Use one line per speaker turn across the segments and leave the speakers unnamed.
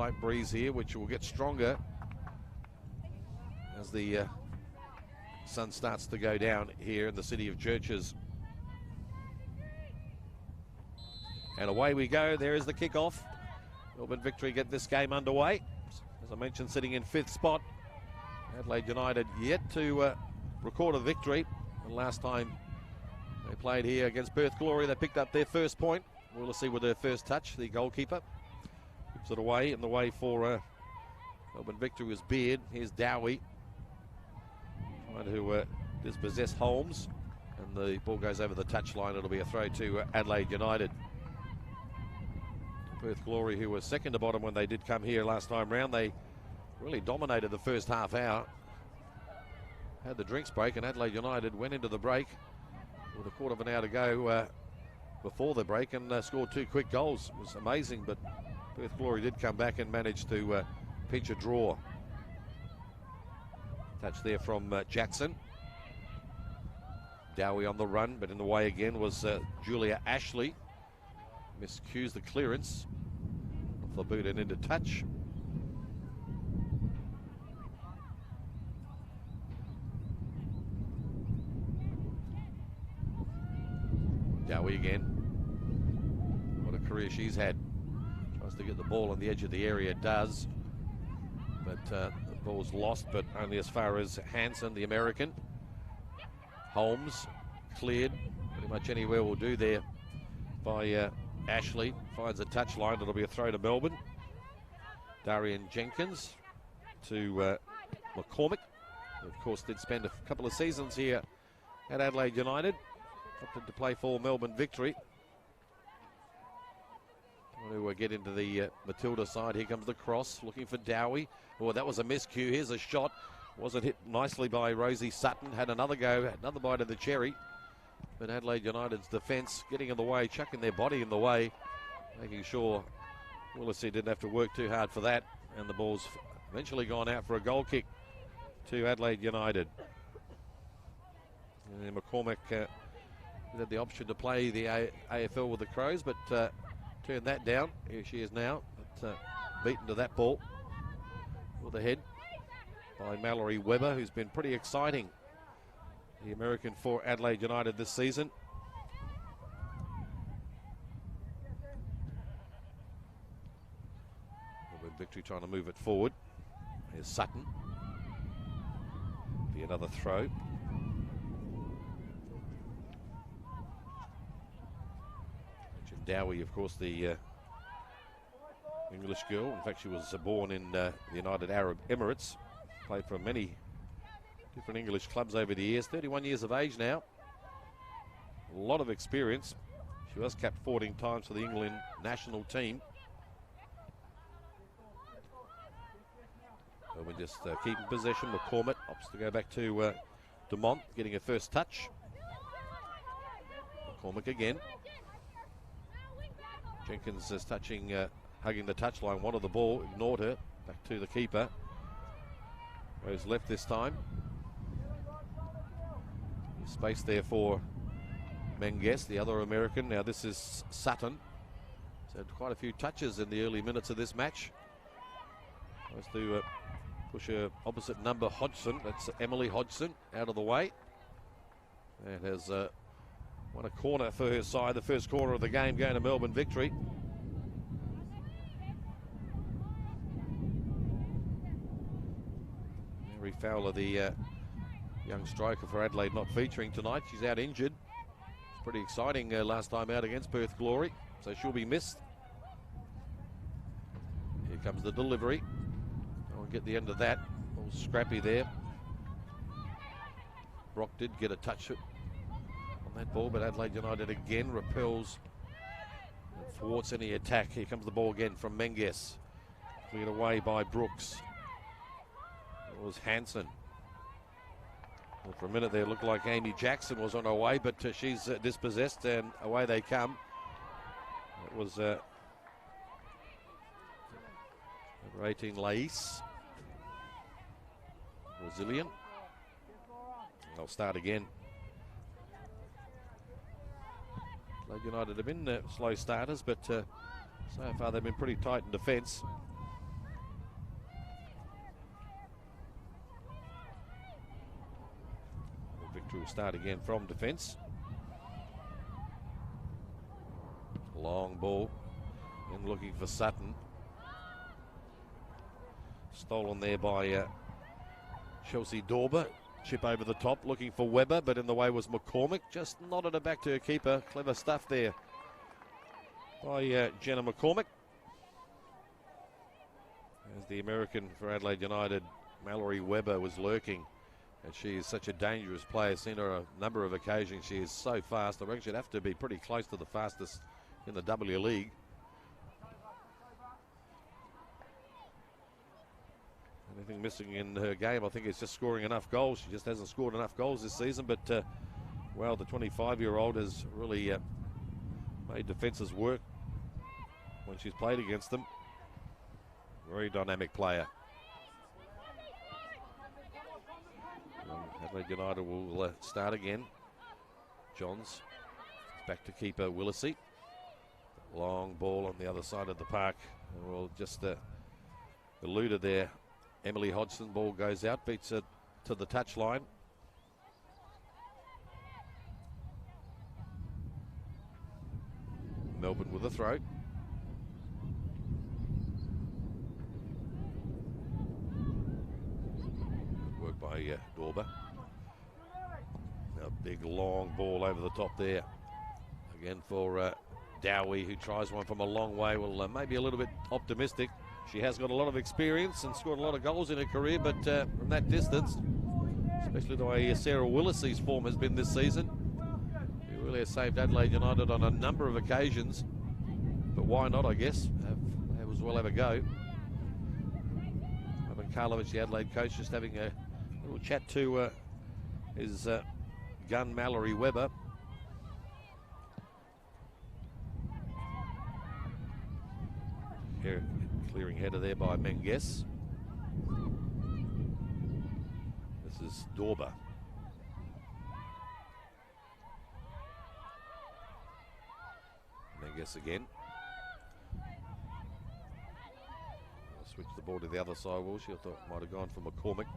slight breeze here, which will get stronger as the sun starts to go down here in the city of churches. And away we go. There is the kickoff. Melbourne Victory get this game underway. As I mentioned, sitting in 5th spot. Adelaide United yet to record a victory. The last time they played here against Perth Glory, they picked up their first point. We'll see with their first touch. The goalkeeper gives it away, and the way for Melbourne Victory was Beard. Here's Dowie trying to dispossess Holmes, and the ball goes over the touchline. It'll be a throw to Adelaide United. Perth Glory, who were second to bottom when they did come here last time round, they really dominated the first half hour. Had the drinks break, and Adelaide United went into the break with a quarter of an hour to go before the break and scored 2 quick goals. It was amazing, but Perth Glory did come back and manage to pinch a draw. Touch there from Jackson. Dowie on the run, but in the way again was Julia Ashley. Miscues the clearance off the boot and into touch. Dowie again. What a career she's had. Tries to get the ball on the edge of the area, does. But the ball's lost, but only as far as Hansen, the American. Holmes cleared. Pretty much anywhere will do there by Ashley. Finds a touchline. It'll be a throw to Melbourne. Darian Jenkins to McCormick, who of course did spend a couple of seasons here at Adelaide United. Opted to play for Melbourne Victory. Want to get into the Matilda side. Here comes the cross, looking for Dowie. Oh, that was a miscue. Here's a shot. Wasn't hit nicely by Rosie Sutton. Had another go, had another bite of the cherry. But Adelaide United's defence getting in the way, chucking their body in the way, making sure Willisey didn't have to work too hard for that. And the ball's eventually gone out for a goal kick to Adelaide United. And then McCormick had the option to play the AFL with the Crows, but turned that down. Here she is now, but beaten to that ball with the head by Mallory Webber, who's been pretty exciting, the American for Adelaide United this season. Melbourne Victory trying to move it forward. Here's Sutton. Be another throw. Dowie, of course, the English girl. In fact, she was born in the United Arab Emirates. Played for many different English clubs over the years. 31 years of age now. A lot of experience. She was capped 14 times for the England national team. So we're just keeping possession. McCormick opts to go back to Dumont, getting a first touch. McCormick again. Jenkins is touching, hugging the touchline, wanted the ball, ignored her, back to the keeper. Goes left this time. Space there for Menges, the other American. Now this is Sutton. He's had quite a few touches in the early minutes of this match. Tries to push her opposite number, Hodgson. That's Emily Hodgson, out of the way. And has won a corner for her side, the first corner of the game going to Melbourne Victory. Mary Fowler, the young striker for Adelaide, not featuring tonight. She's out injured. It's pretty exciting last time out against Perth Glory, so she'll be missed. Here comes the delivery. I'll get the end of that. All scrappy there. Brock did get a touch that ball, but Adelaide United again repels and thwarts any attack. Here comes the ball again from Menges. Cleared away by Brooks. It was Hansen. Well, for a minute there, it looked like Amy Jackson was on her way, but she's dispossessed, and away they come. It was number 18, Lais. Brazilian. They'll start again. Adelaide United have been slow starters, but so far they've been pretty tight in defence. Victory will start again from defence. Long ball in looking for Sutton. Stolen there by Chelsea Dorber. Chip over the top looking for Webber, but in the way was McCormick. Just nodded it back to her keeper. Clever stuff there by Jenna McCormick. As the American for Adelaide United, Mallory Webber, was lurking. And she is such a dangerous player. Seen her a number of occasions. She is so fast. I reckon she'd have to be pretty close to the fastest in the W League. Anything missing in her game, I think, is just scoring enough goals. She just hasn't scored enough goals this season. But, well, the 25-year-old has really made defences work when she's played against them. Very dynamic player. Adelaide United will start again. Johns back to keeper Willisey. Long ball on the other side of the park. And we'll just eluded there. Emily Hodgson, ball goes out, beats it to the touchline. Melbourne with a throw. Good work by Dorber. A big long ball over the top there. Again for Dowie, who tries one from a long way. Well, maybe a little bit optimistic. She has got a lot of experience and scored a lot of goals in her career, but from that distance, especially the way Sarah Willisey's form has been this season, she really has saved Adelaide United on a number of occasions. But why not, I guess? Have as well have a go. Ivan Karlovic, the Adelaide coach, just having a little chat to his gun, Mallory Webber. Here, clearing header there by Menges. This is Dorber. Menges again. Switch the ball to the other side, will she? I thought might have gone for McCormick.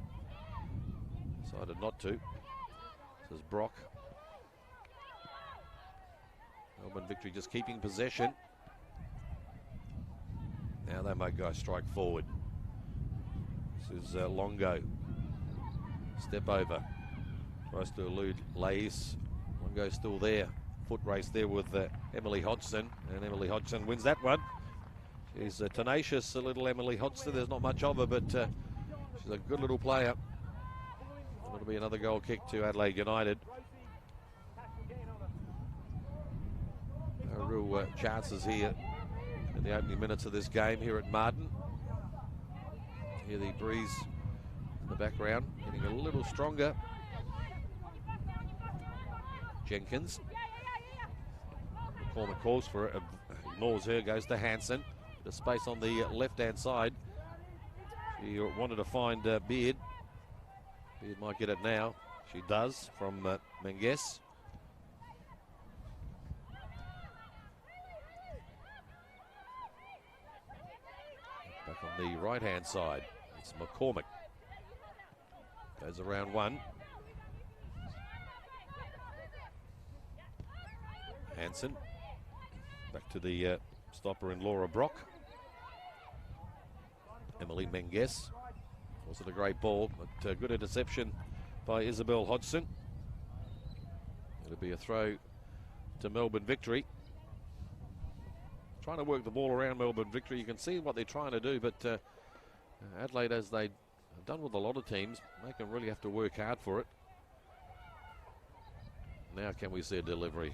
Decided not to. This is Brock. Melbourne Victory just keeping possession. Now they might go strike forward. This is Longo. Step over. Tries to elude Lais. Longo's still there. Foot race there with Emily Hodgson. And Emily Hodgson wins that one. She's tenacious, a little Emily Hodgson. There's not much of her, but she's a good little player. It'll be another goal kick to Adelaide United. No real chances here in the opening minutes of this game here at Martin. Hear the breeze in the background, getting a little stronger. Jenkins. McCormick calls for it, ignores her, goes to Hansen. The space on the left-hand side. She wanted to find Beard. Beard might get it now. She does from Menges. Back on the right-hand side, it's McCormick. Goes around one. Hansen. Back to the stopper in Laura Brock. Emily Menges. Wasn't a great ball, but good interception by Isabel Hodgson. It'll be a throw to Melbourne Victory. Trying to work the ball around Melbourne Victory. You can see what they're trying to do, but Adelaide, as they've done with a lot of teams, they can really have to work hard for it. Now can we see a delivery?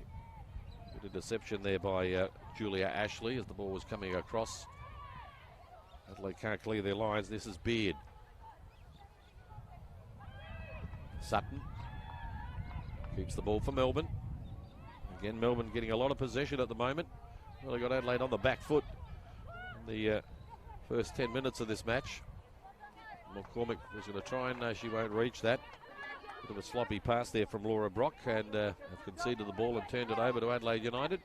Good interception there by Julia Ashley as the ball was coming across. Adelaide can't clear their lines. This is Beard. Sutton keeps the ball for Melbourne. Again, Melbourne getting a lot of possession at the moment. Well, they got Adelaide on the back foot in the first 10 minutes of this match. McCormick was going to try and she won't reach that. Bit of a sloppy pass there from Laura Brock, and have conceded the ball and turned it over to Adelaide United.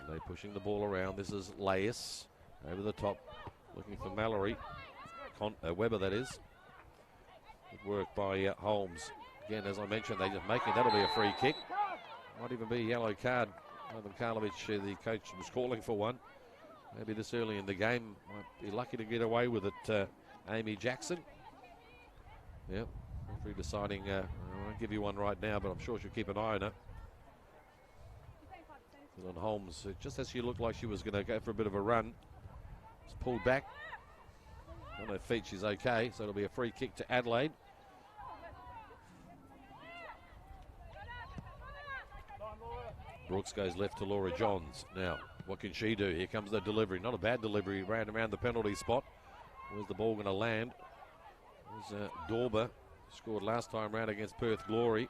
Adelaide pushing the ball around. This is Lais over the top, looking for Mallory. Webber, that is. Good work by Holmes. Again, as I mentioned, they just making that'll be a free kick. Might even be a yellow card. Ivan Karlovic, the coach, was calling for one. Maybe this early in the game. Might be lucky to get away with it, Amy Jackson. Yep, referee deciding, I won't give you one right now, but I'm sure she'll keep an eye on it. And on Holmes, just as she looked like she was going to go for a bit of a run, just pulled back. On her feet, she's okay, so it'll be a free kick to Adelaide. Brooks goes left to Laura Johns. Now, what can she do? Here comes the delivery. Not a bad delivery, ran around the penalty spot. Where's the ball going to land? There's Dorber, scored last time round against Perth Glory.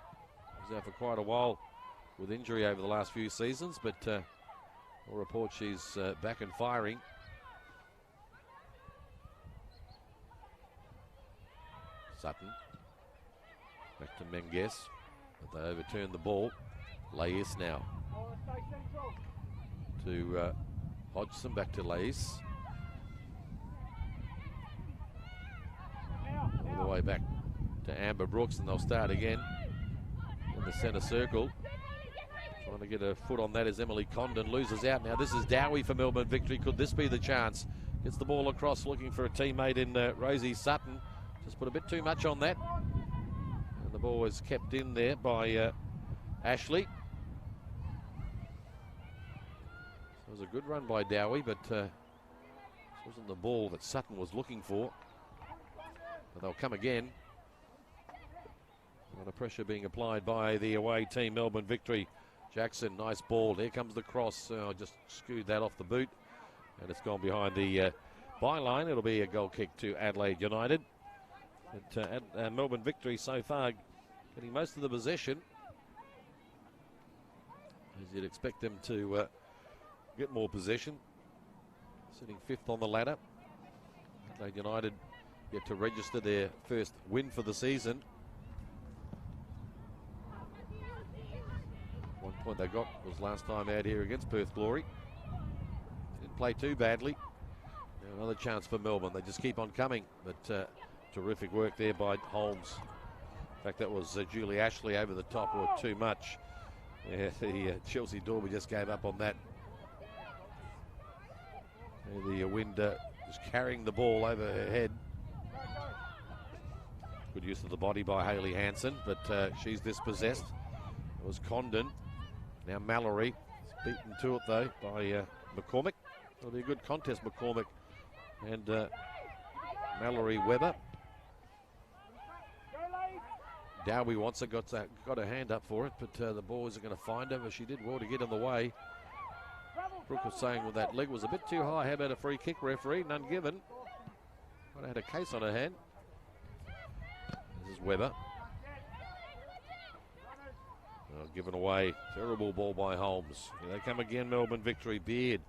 He's out for quite a while with injury over the last few seasons, but all reports she's back and firing. Sutton. Back to Menges, but they overturn the ball. Lais now to Hodgson, back to Lais. All the way back to Amber Brooks, and they'll start again in the centre circle. Trying to get a foot on that as Emily Condon loses out. Now this is Dowie for Melbourne Victory. Could this be the chance? Gets the ball across, looking for a teammate in Rosie Sutton. Just put a bit too much on that. And the ball was kept in there by Ashley. So it was a good run by Dowie, but this wasn't the ball that Sutton was looking for. But they'll come again. A lot of pressure being applied by the away team, Melbourne Victory. Jackson, nice ball. Here comes the cross. Just skewed that off the boot. And it's gone behind the byline. It'll be a goal kick to Adelaide United. But Melbourne Victory so far getting most of the possession. As you'd expect them to get more possession. Sitting fifth on the ladder. Adelaide United yet to register their first win for the season. One point they got was last time out here against Perth Glory. Didn't play too badly. Now another chance for Melbourne. They just keep on coming, but terrific work there by Holmes. In fact, that was Julie Ashley over the top, or too much. Yeah, the Chelsea Dorby just gave up on that. The wind is carrying the ball over her head. Good use of the body by Hayley Hansen, but she's dispossessed. It was Condon. Now Mallory is beaten to it though by McCormick. It'll be a good contest, McCormick and Mallory Webber. Dowie wants it, got her hand up for it, but the boys are going to find her, but she did well to get in the way. Brooke was saying, well, that leg was a bit too high. How about a free kick, referee? None given. Might have had a case on her hand. This is Webber. Given away. Terrible ball by Holmes. Here they come again, Melbourne Victory. Beard.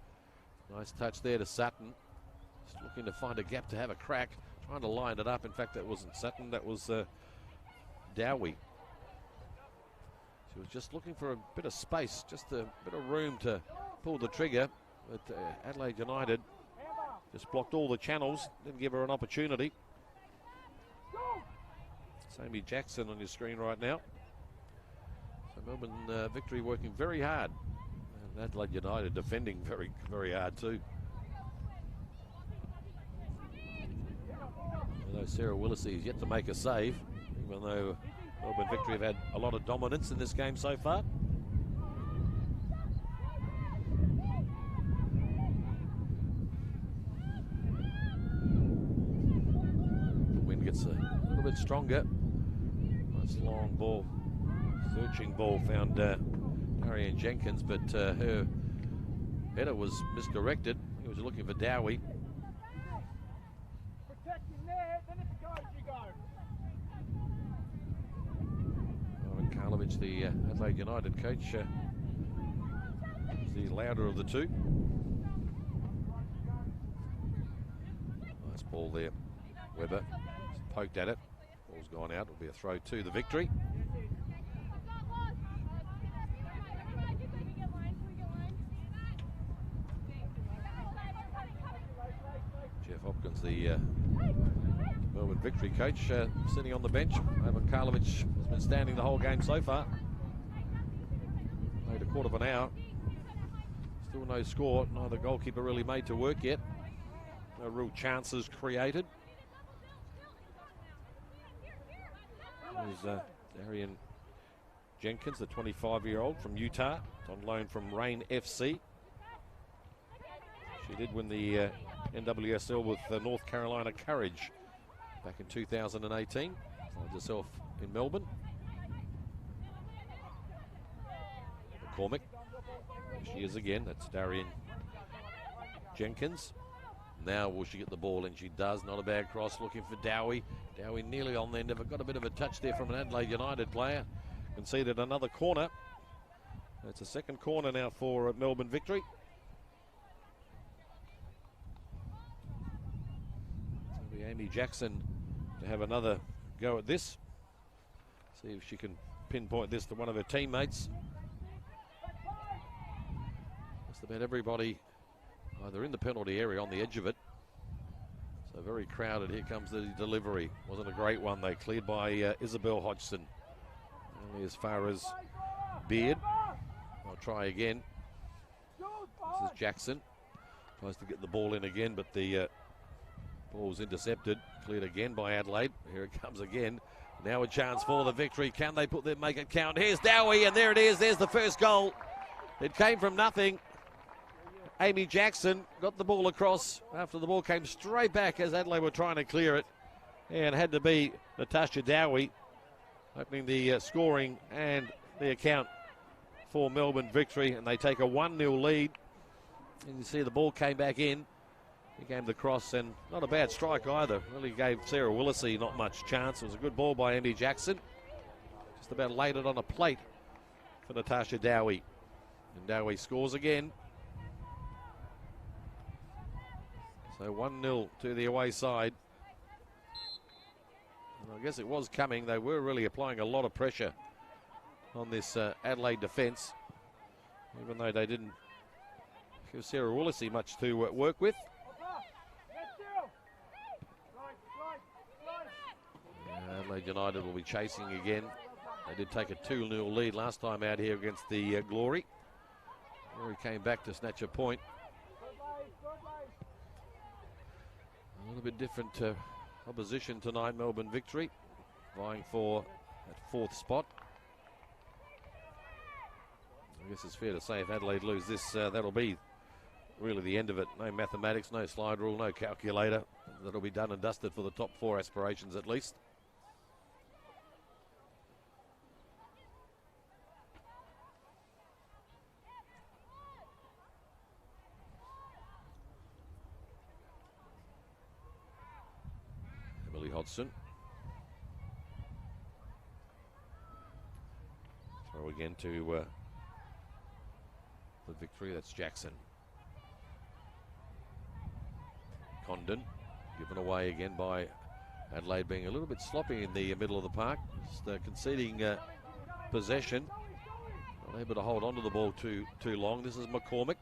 Nice touch there to Sutton. Just looking to find a gap to have a crack. Trying to line it up. In fact, that wasn't Sutton. That was Dowie. She was just looking for a bit of space, just a bit of room to pull the trigger. But Adelaide United just blocked all the channels. Didn't give her an opportunity. Sammy Jackson on your screen right now. So Melbourne Victory working very hard. And Adelaide United defending very, very hard too. Although Sarah Willisey is yet to make a save, even though Melbourne Victory have had a lot of dominance in this game so far. The wind gets a little bit stronger. Nice long ball. Searching ball found Marianne Jenkins, but her header was misdirected. He was looking for Dowie. Karlovic, the Adelaide United coach, is the louder of the two. Nice ball there. Webber poked at it. Ball's gone out. It'll be a throw to the Victory. Jeff Hopkins, the Melbourne Victory coach sitting on the bench. Ivan Karlovic has been standing the whole game so far. Played a quarter of an hour. Still no score. Neither goalkeeper really made to work yet. No real chances created. There's Darian Jenkins, the 25-year-old from Utah, on loan from Rain FC. She did win the NWSL with North Carolina Courage back in 2018. Finds herself in Melbourne. McCormick. There she is again. That's Darian Jenkins. Now will she get the ball? And she does. Not a bad cross. Looking for Dowie. Dowie nearly on the end of it. Got a bit of a touch there from an Adelaide United player. Conceded another corner. It's a second corner now for Melbourne Victory. It'll be Amy Jackson to have another go at this. See if she can pinpoint this to one of her teammates. Just about everybody either in the penalty area on the edge of it. So very crowded. Here comes the delivery. Wasn't a great one though. Cleared by Isabel Hodgson. Only as far as Beard. I'll try again. This is Jackson. Tries to get the ball in again, but the ball's intercepted. Cleared again by Adelaide. Here it comes again. Now a chance for the Victory. Can they make it count? Here's Dowie, and there it is. There's the first goal. It came from nothing. Amy Jackson got the ball across after the ball came straight back as Adelaide were trying to clear it. And it had to be Natasha Dowie opening the scoring and the account for Melbourne Victory. And they take a 1-0 lead. And you see the ball came back in. Here came the cross, and not a bad strike either. Really gave Sarah Willisey not much chance. It was a good ball by Amy Jackson. Just about laid it on a plate for Natasha Dowie. And Dowie scores again. So 1-0 to the away side. And I guess it was coming. They were really applying a lot of pressure on this Adelaide defence, even though they didn't give Sarah Willisey much to work with. Adelaide United will be chasing again. They did take a 2-0 lead last time out here against the Glory. Glory came back to snatch a point. A little bit different opposition tonight. Melbourne Victory vying for that 4th spot. I guess it's fair to say if Adelaide lose this, that'll be really the end of it. No mathematics, no slide rule, no calculator. That'll be done and dusted for the top 4 aspirations at least. Hodgson. Throw again to the Victory. That's Jackson. Condon given away again by Adelaide, being a little bit sloppy in the middle of the park. Just conceding possession. Not able to hold on to the ball too long. This is McCormick.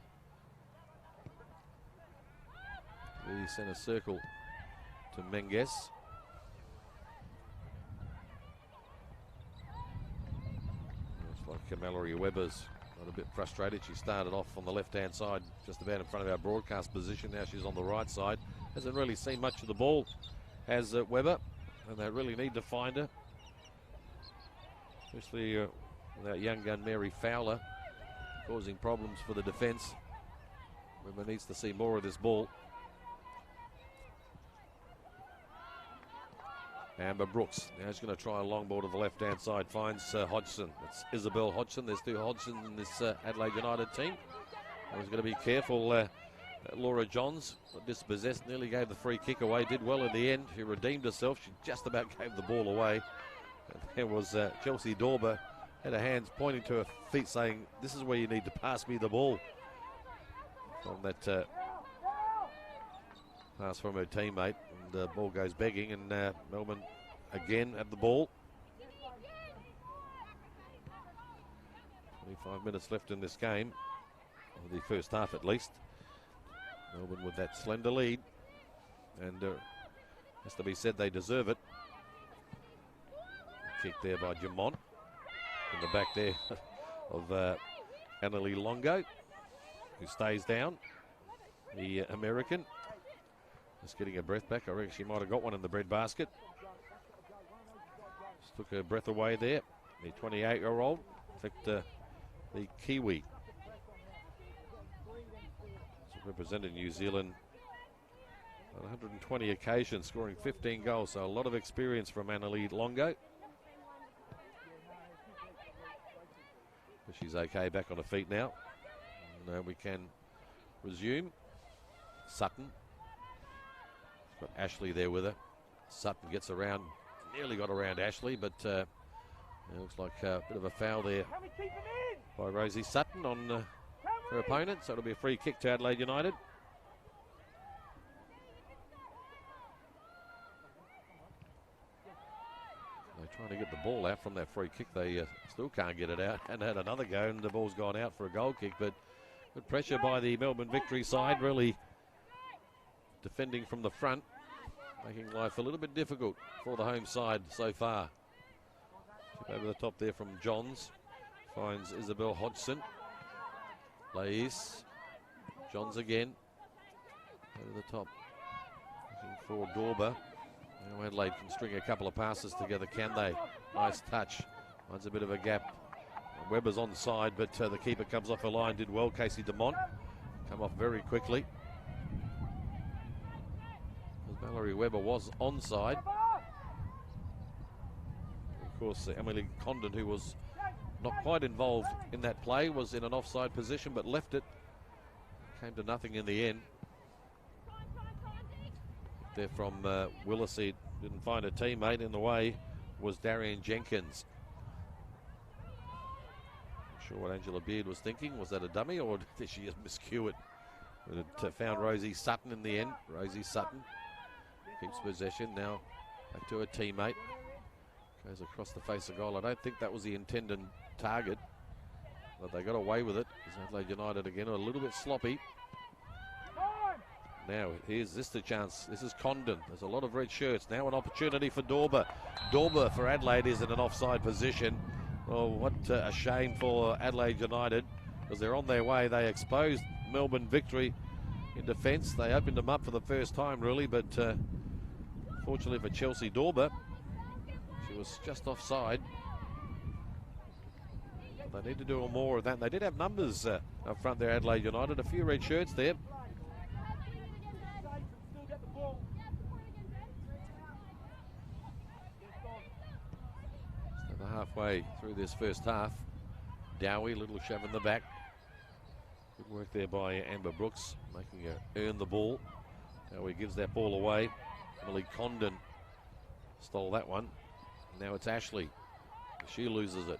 The centre circle to Menges. Like Mallory Webber's got a bit frustrated. She started off on the left-hand side, just about in front of our broadcast position. Now she's on the right side. Hasn't really seen much of the ball, has Webber, and they really need to find her. Especially with that young gun Mary Fowler causing problems for the defence. Webber needs to see more of this ball. Amber Brooks now she's going to try a long ball to the left-hand side. Finds Hodgson. It's Isabel Hodgson. There's 2 Hodgsons in this Adelaide United team. I was going to be careful. Laura Johns got dispossessed. Nearly gave the free kick away. Did well in the end. She redeemed herself. She just about gave the ball away. And there was Chelsea Dorber. Had her hands pointing to her feet saying, "This is where you need to pass me the ball." From that pass from her teammate. The ball goes begging, and Melbourne again at the ball. 25 minutes left in this game, or the first half at least. Melbourne with that slender lead, and Has to be said, they deserve it. Kick there by Dumont. In the back there of Adelaide Longo, who stays down. The American. Just getting her breath back. I reckon she might have got one in the bread basket. Just took her breath away there. The 28-year-old. In fact, the Kiwi. She's represented New Zealand on 120 occasions, scoring 15 goals. So a lot of experience from Adelaide Longo. But she's okay, back on her feet now. And we can resume. Sutton. Got Ashley there with her. Sutton gets around, nearly got around Ashley, but it looks like a bit of a foul there by Rosie Sutton on her opponent. So it'll be a free kick to Adelaide United. They're trying to get the ball out from that free kick. They still can't get it out, and had another go, and the ball's gone out for a goal kick. But good pressure by the Melbourne Victory side, really defending from the front, making life a little bit difficult for the home side so far. Chip over the top there from Johns. Finds Isabel Hodgson. Lais. Johns again. Over the top. Looking for Dorber. Now Adelaide can string a couple of passes together, can they? Nice touch. Finds a bit of a gap. Webber's onside, but the keeper comes off her line. Did well, Casey Dumont. Come off very quickly. Valerie Webber was onside. Of course, Emily Condon, who was not quite involved in that play, was in an offside position but left it. Came to nothing in the end. There from Willisey, didn't find a teammate. In the way was Darian Jenkins. Not sure what Angela Beard was thinking. Was that a dummy, or did she just miscue it? But it found Rosie Sutton in the end. Rosie Sutton keeps possession. Now back to her teammate. Goes across the face of goal. I don't think that was the intended target, but they got away with it. Adelaide United again, a little bit sloppy. Now here's this the chance. This is Condon. There's a lot of red shirts. Now an opportunity for Dorber. Dorber for Adelaide is in an offside position. Oh, what a shame for Adelaide United, because they're on their way. They exposed Melbourne Victory in defence. They opened them up for the first time, really, but fortunately for Chelsea Dorber, she was just offside. They need to do more of that. They did have numbers up front there, Adelaide United. A few red shirts there. Just over halfway through this first half. Dowie, little shove in the back. Good work there by Amber Brooks, making her earn the ball. Dowie gives that ball away. Emily Condon stole that one. Now it's Ashley. She loses it.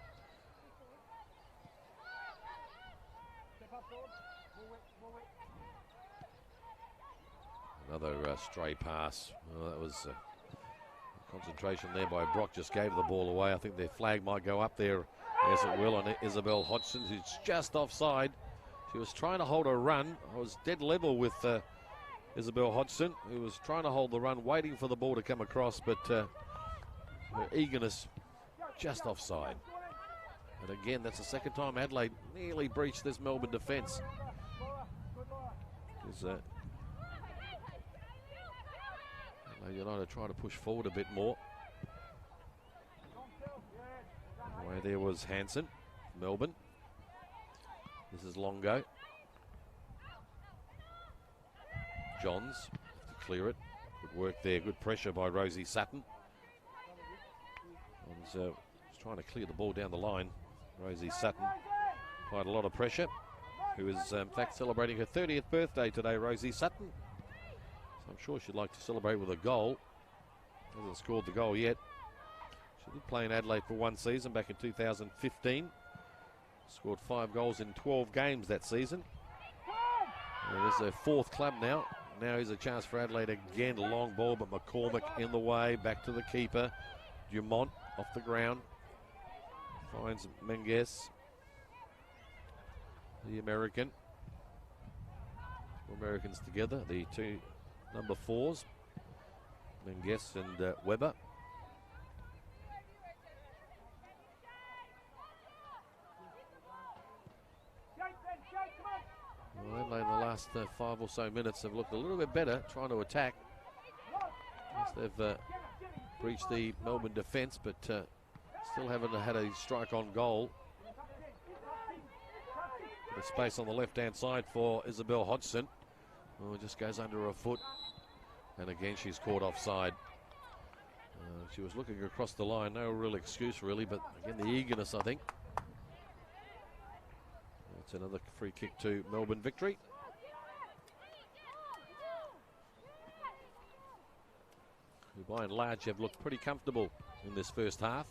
Another stray pass. Well, that was concentration there by Brock. Just gave the ball away. I think their flag might go up there. Yes, it will on Isabel Hodgson, who's just offside. She was trying to hold her run. I was dead level with Isabel Hodgson, who was trying to hold the run, waiting for the ball to come across, but her eagerness just offside. And again, that's the second time Adelaide nearly breached this Melbourne defence. United try to push forward a bit more. Away there was Hansen, Melbourne. This is Longo. Johns to clear it. Good work there. Good pressure by Rosie Sutton. And trying to clear the ball down the line. Rosie Sutton applied a lot of pressure. Who is in fact celebrating her 30th birthday today, Rosie Sutton. So I'm sure she'd like to celebrate with a goal. Hasn't scored the goal yet. She did play in Adelaide for one season back in 2015. Scored 5 goals in 12 games that season. And it's their 4th club now. Now is a chance for Adelaide again. A long ball, but McCormick in the way. Back to the keeper. Dumont off the ground. Finds Menges. The American. 2 Americans together. The 2 number 4s. Menges and Webber. Well, Adelaide in the last 5 or so minutes have looked a little bit better trying to attack. Yes, they've breached the Melbourne defence, but still haven't had a strike on goal. The space on the left-hand side for Isabel Hodgson. Oh, it just goes under her foot. And again, she's caught offside. She was looking across the line. No real excuse, really, but again, the eagerness, I think. It's another free kick to Melbourne victory. Who by and large have looked pretty comfortable in this first half.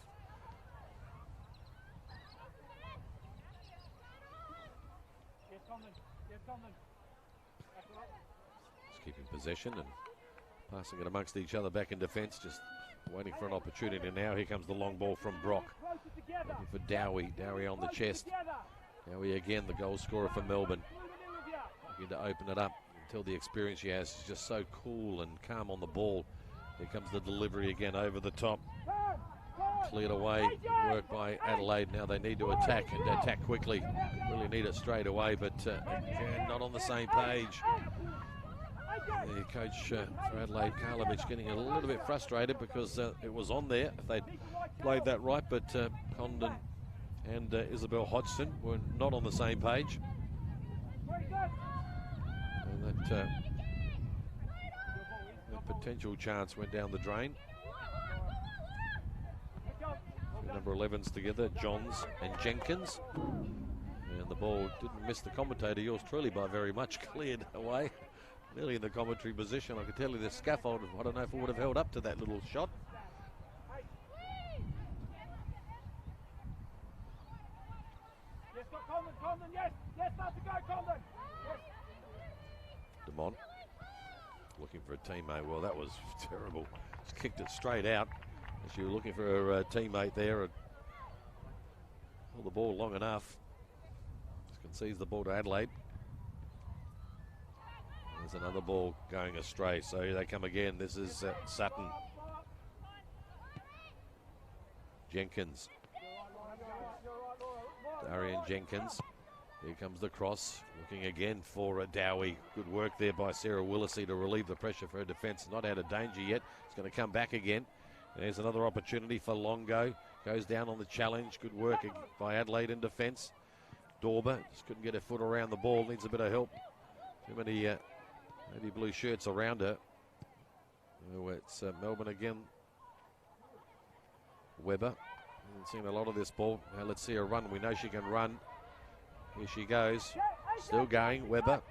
Just keeping possession and passing it amongst each other back in defence, just waiting for an opportunity now. Here comes the long ball from Brock. Looking for Dowie. Dowie on the chest. Dowie again, the goal scorer for Melbourne. Looking to open it up until the experience she has. She's just so cool and calm on the ball. Here comes the delivery again over the top. Cleared away. Work by Adelaide. Now they need to attack and attack quickly. Really need it straight away, but again, not on the same page. The coach for Adelaide, Karlovic, getting a little bit frustrated because it was on there if they'd played that right, but Condon and Isabel Hodgson were not on the same page. And that potential chance went down the drain. The number 11s together, Johns and Jenkins. And the ball didn't miss the commentator, yours truly, by very much. Cleared away. Nearly in the commentary position. I could tell you the scaffold, I don't know if it would have held up to that little shot. DeMont looking for a teammate. Well, that was terrible. Just kicked it straight out. She was looking for her teammate there and held the ball long enough. Just concedes the ball to Adelaide. There's another ball going astray, so here they come again. This is Sutton. Jenkins. Darian Jenkins. Here comes the cross. Looking again for Dowie. Good work there by Sarah Willisey to relieve the pressure for her defence. Not out of danger yet. It's going to come back again. There's another opportunity for Longo. Goes down on the challenge. Good work by Adelaide in defence. Dorber just couldn't get her foot around the ball. Needs a bit of help. Too many navy blue shirts around her. Oh, it's Melbourne again. Webber. Haven't seen a lot of this ball. Now let's see her run. We know she can run. Here she goes. Still going. Webber.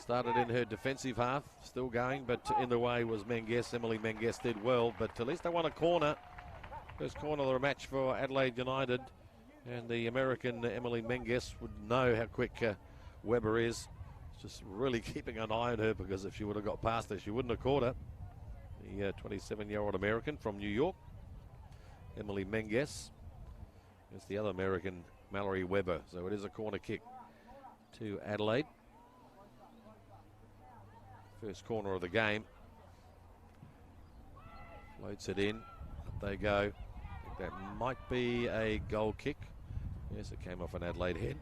Started in her defensive half. Still going, but in the way was Menges. Emily Menges did well, but at least they won a corner. First corner of the match for Adelaide United. And the American Emily Menges would know how quick Webber is. Just really keeping an eye on her, because if she would have got past her, she wouldn't have caught her. The 27-year-old American from New York, Emily Menges. It's the other American, Mallory Webber. So it is a corner kick to Adelaide. First corner of the game. Floats it in. Up they go. I think that might be a goal kick. Yes, it came off an Adelaide head.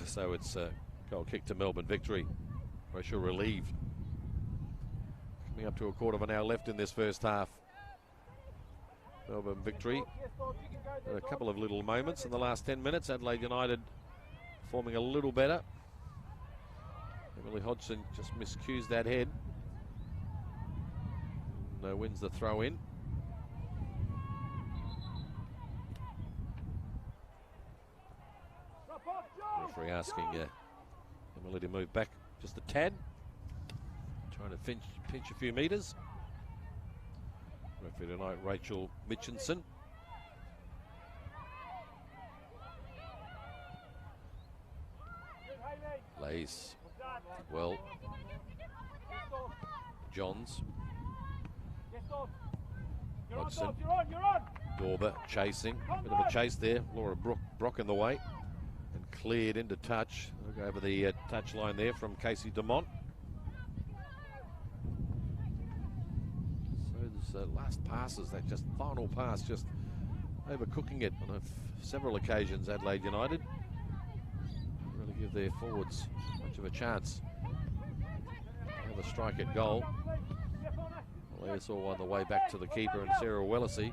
So it's a goal kick to Melbourne victory. Pressure relieved. Coming up to a quarter of an hour left in this first half. Melbourne victory. A couple of little moments in the last 10 minutes. Adelaide United performing a little better. Emily Hodgson just miscues that head. And wins the throw in. Referee asking Emily to move back just a tad. Trying to pinch a few metres. Referee tonight, Rachel Mitchinson. Lays well. Johns. Hodgson. Dorber chasing. Bit of a chase there. Laura Brock in the way. And cleared into touch. Look over the touch line there from Casey DeMont. So last passes, that just final pass, just overcooking it on several occasions, Adelaide United. Really give their forwards much of a chance. Have a strike at goal. Well, they saw on the way back to the keeper and Sarah Wellesey.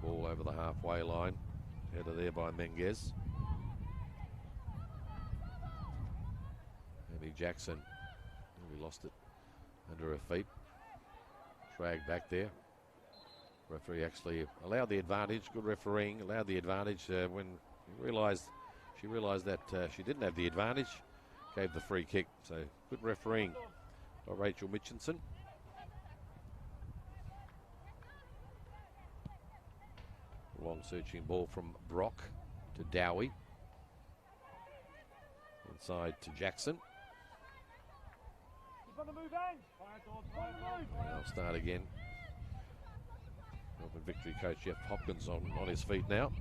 Ball over the halfway line. Header there by Menges. Amy Jackson. We lost it under her feet. Dragged back there. Referee actually allowed the advantage. Good refereeing. Allowed the advantage when she realised that she didn't have the advantage. Gave the free kick. So good refereeing by Rachel Mitchinson. Long searching ball from Brock to Dowie. Inside to Jackson. They'll start again. Melbourne Victory coach Jeff Hopkins on his feet now.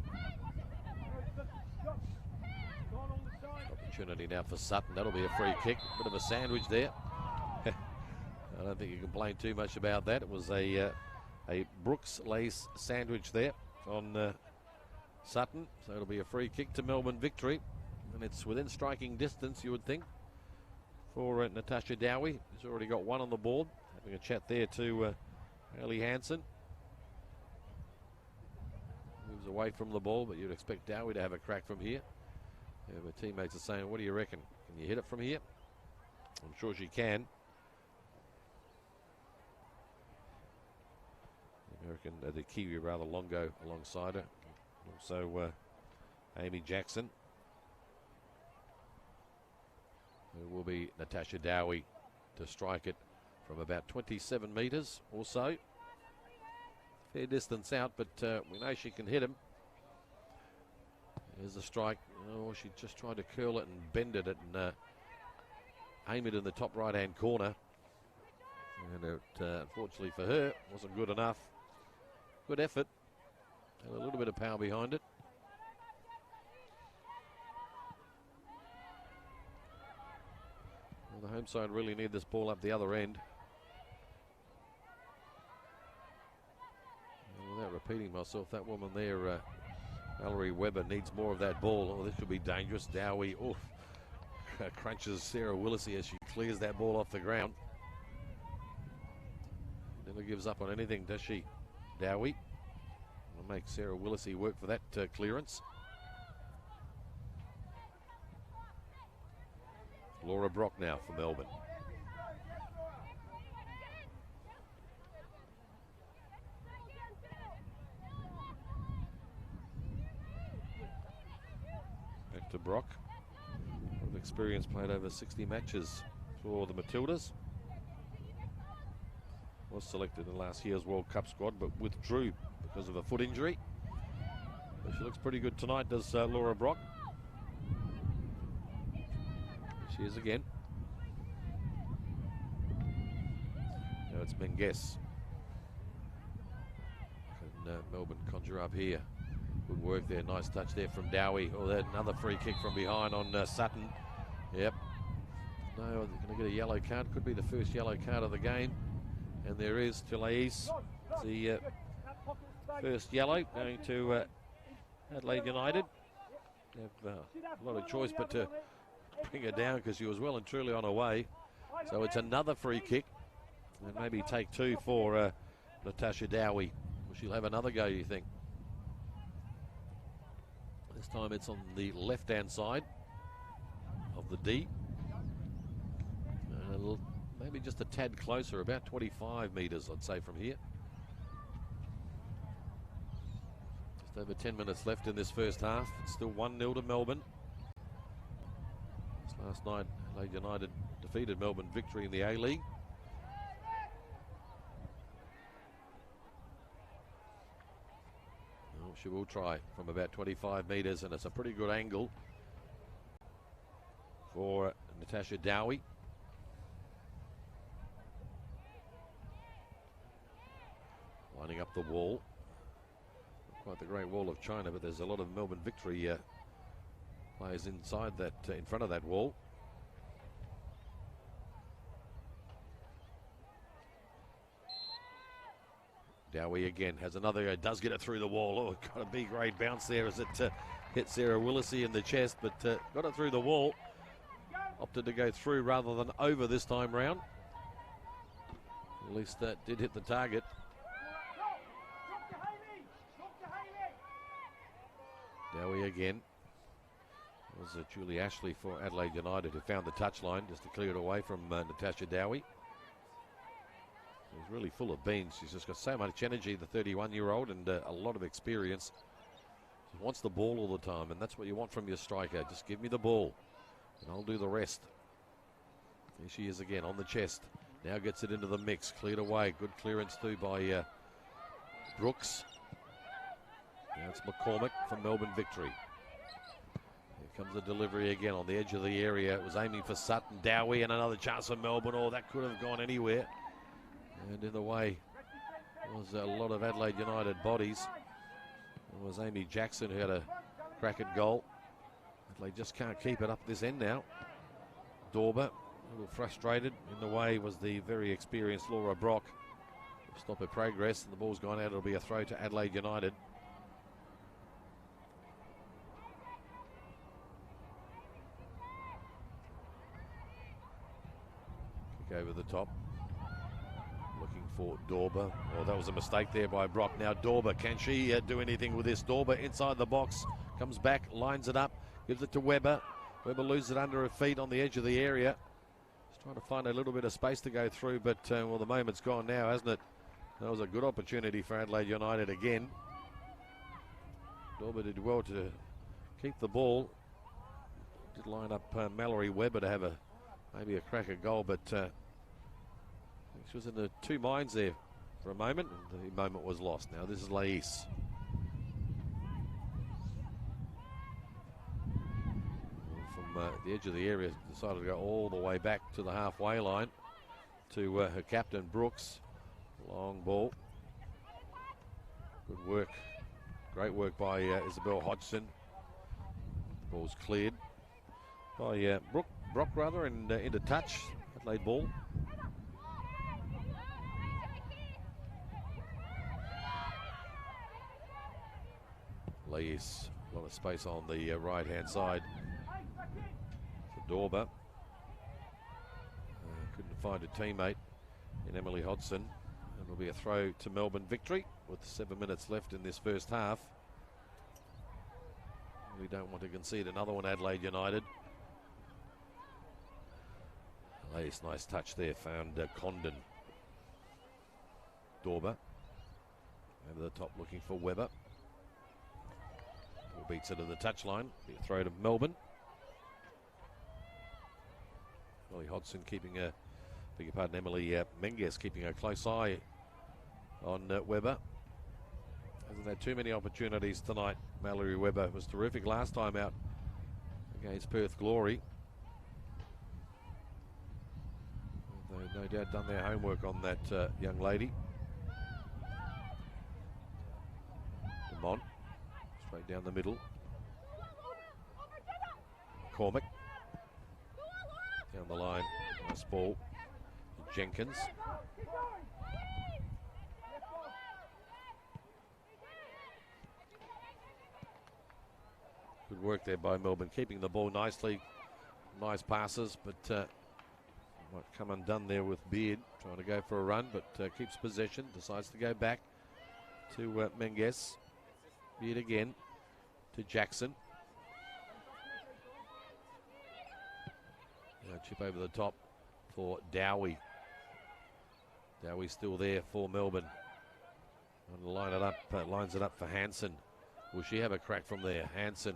Opportunity now for Sutton. That'll be a free kick. Bit of a sandwich there. I don't think you can complain too much about that. It was a Brooks lace sandwich there on Sutton. So it'll be a free kick to Melbourne Victory. And it's within striking distance, you would think, for Natasha Dowie, who's already got one on the board. Having a chat there to Hayley Hansen. Moves away from the ball, but you'd expect Dowie to have a crack from here. Yeah, her teammates are saying, what do you reckon? Can you hit it from here? I'm sure she can. The American, the Kiwi rather, Longo alongside her. Also Amy Jackson. It will be Natasha Dowie to strike it from about 27 metres or so. Fair distance out, but we know she can hit him. There's a strike. Oh, she just tried to curl it and bend it and aim it in the top right-hand corner. And it, unfortunately for her, wasn't good enough. Good effort. Had a little bit of power behind it. Well, the home side really need this ball up the other end. And without repeating myself, that woman there, Valerie Webber, needs more of that ball. Oh, this could be dangerous. Dowie, crunches Sarah Wellesey as she clears that ball off the ground. Never gives up on anything, does she? Dowie will make Sarah Wellesey work for that clearance. Laura Brock now for Melbourne. Back to Brock. With experience, played over 60 matches for the Matildas. Was selected in last year's World Cup squad, but withdrew because of a foot injury. But she looks pretty good tonight, does Laura Brock. She is again. Now it's Menges. Can Melbourne conjure up here? Good work there. Nice touch there from Dowie. Oh, there's another free kick from behind on Sutton. Yep. No, they're going to get a yellow card. Could be the first yellow card of the game. And there is Tulais. The first yellow going to Adelaide United. Have a lot of choice, but to bring her down because she was well and truly on her way. So it's another free kick. And maybe take two for Natasha Dowie. She'll have another go, you think? This time it's on the left-hand side of the D. Maybe just a tad closer, about 25 metres, I'd say, from here. Just over 10 minutes left in this first half. It's still 1-0 to Melbourne. Last night, Adelaide United defeated Melbourne Victory in the A-League. Well, she will try from about 25 metres, and it's a pretty good angle for Natasha Dowie. Lining up the wall. Not quite the Great Wall of China, but there's a lot of Melbourne Victory Players inside that, in front of that wall. Dowie again has another, does get it through the wall. Oh, got a big great bounce there as it hit Sarah Willisey in the chest, but got it through the wall. Opted to go through rather than over this time round. At least that did hit the target. Dowie again. It was Julie Ashley for Adelaide United who found the touchline just to clear it away from Natasha Dowie. She's really full of beans. She's just got so much energy, the 31-year-old, and a lot of experience. She wants the ball all the time, and that's what you want from your striker. Just give me the ball, and I'll do the rest. Here she is again on the chest. Now gets it into the mix. Cleared away. Good clearance too by Brooks. Now it's McCormick for Melbourne Victory. Here comes the delivery again on the edge of the area. It was aiming for Sutton. Dowie and another chance for Melbourne. Oh, that could have gone anywhere. And in the way was a lot of Adelaide United bodies. It was Amy Jackson who had a crack at goal. Adelaide just can't keep it up this end now. Dorber, a little frustrated. In the way was the very experienced Laura Brock. Stop her progress, and the ball's gone out. It'll be a throw to Adelaide United. Kick over the top. Looking for Dorber. Oh, that was a mistake there by Brock. Now Dorber, can she do anything with this? Dorber inside the box, comes back, lines it up, gives it to Webber. Webber loses it under her feet on the edge of the area. Just trying to find a little bit of space to go through, but well, the moment's gone now, hasn't it? That was a good opportunity for Adelaide United again. Dorber did well to keep the ball. Did line up Mallory Webber to have maybe a crack at goal, but she was in the two minds there for a moment, and the moment was lost. Now this is Lais. From the edge of the area, decided to go all the way back to the halfway line to her captain, Brooks. Long ball. Good work. Great work by Isabel Hodgson. Ball's cleared by Brock rather, and into touch. Adelaide ball. Lais, a lot of space on the right-hand side for Dorber. Couldn't find a teammate in Emily Hodgson. And it'll be a throw to Melbourne Victory with 7 minutes left in this first half. We don't want to concede another one, Adelaide United. Lais, nice touch there, found Condon. Dorber over the top looking for Webber. Ball beats it to the touchline. Be a throw to Melbourne. Emily Hodgson keeping a, beg your pardon, Emily Menges keeping a close eye on Webber. Hasn't had too many opportunities tonight. Mallory Webber was terrific last time out against Perth Glory. They've no doubt done their homework on that young lady. Demont, straight down the middle. McCormick, down the line, nice ball. Jenkins. Good work there by Melbourne, keeping the ball nicely. Nice passes, but might come undone there with Beard, trying to go for a run, but keeps possession, decides to go back to Menges. Beard again to Jackson. Now chip over the top for Dowie. Dowie still there for Melbourne. And line it up, lines it up for Hansen. Will she have a crack from there? Hansen,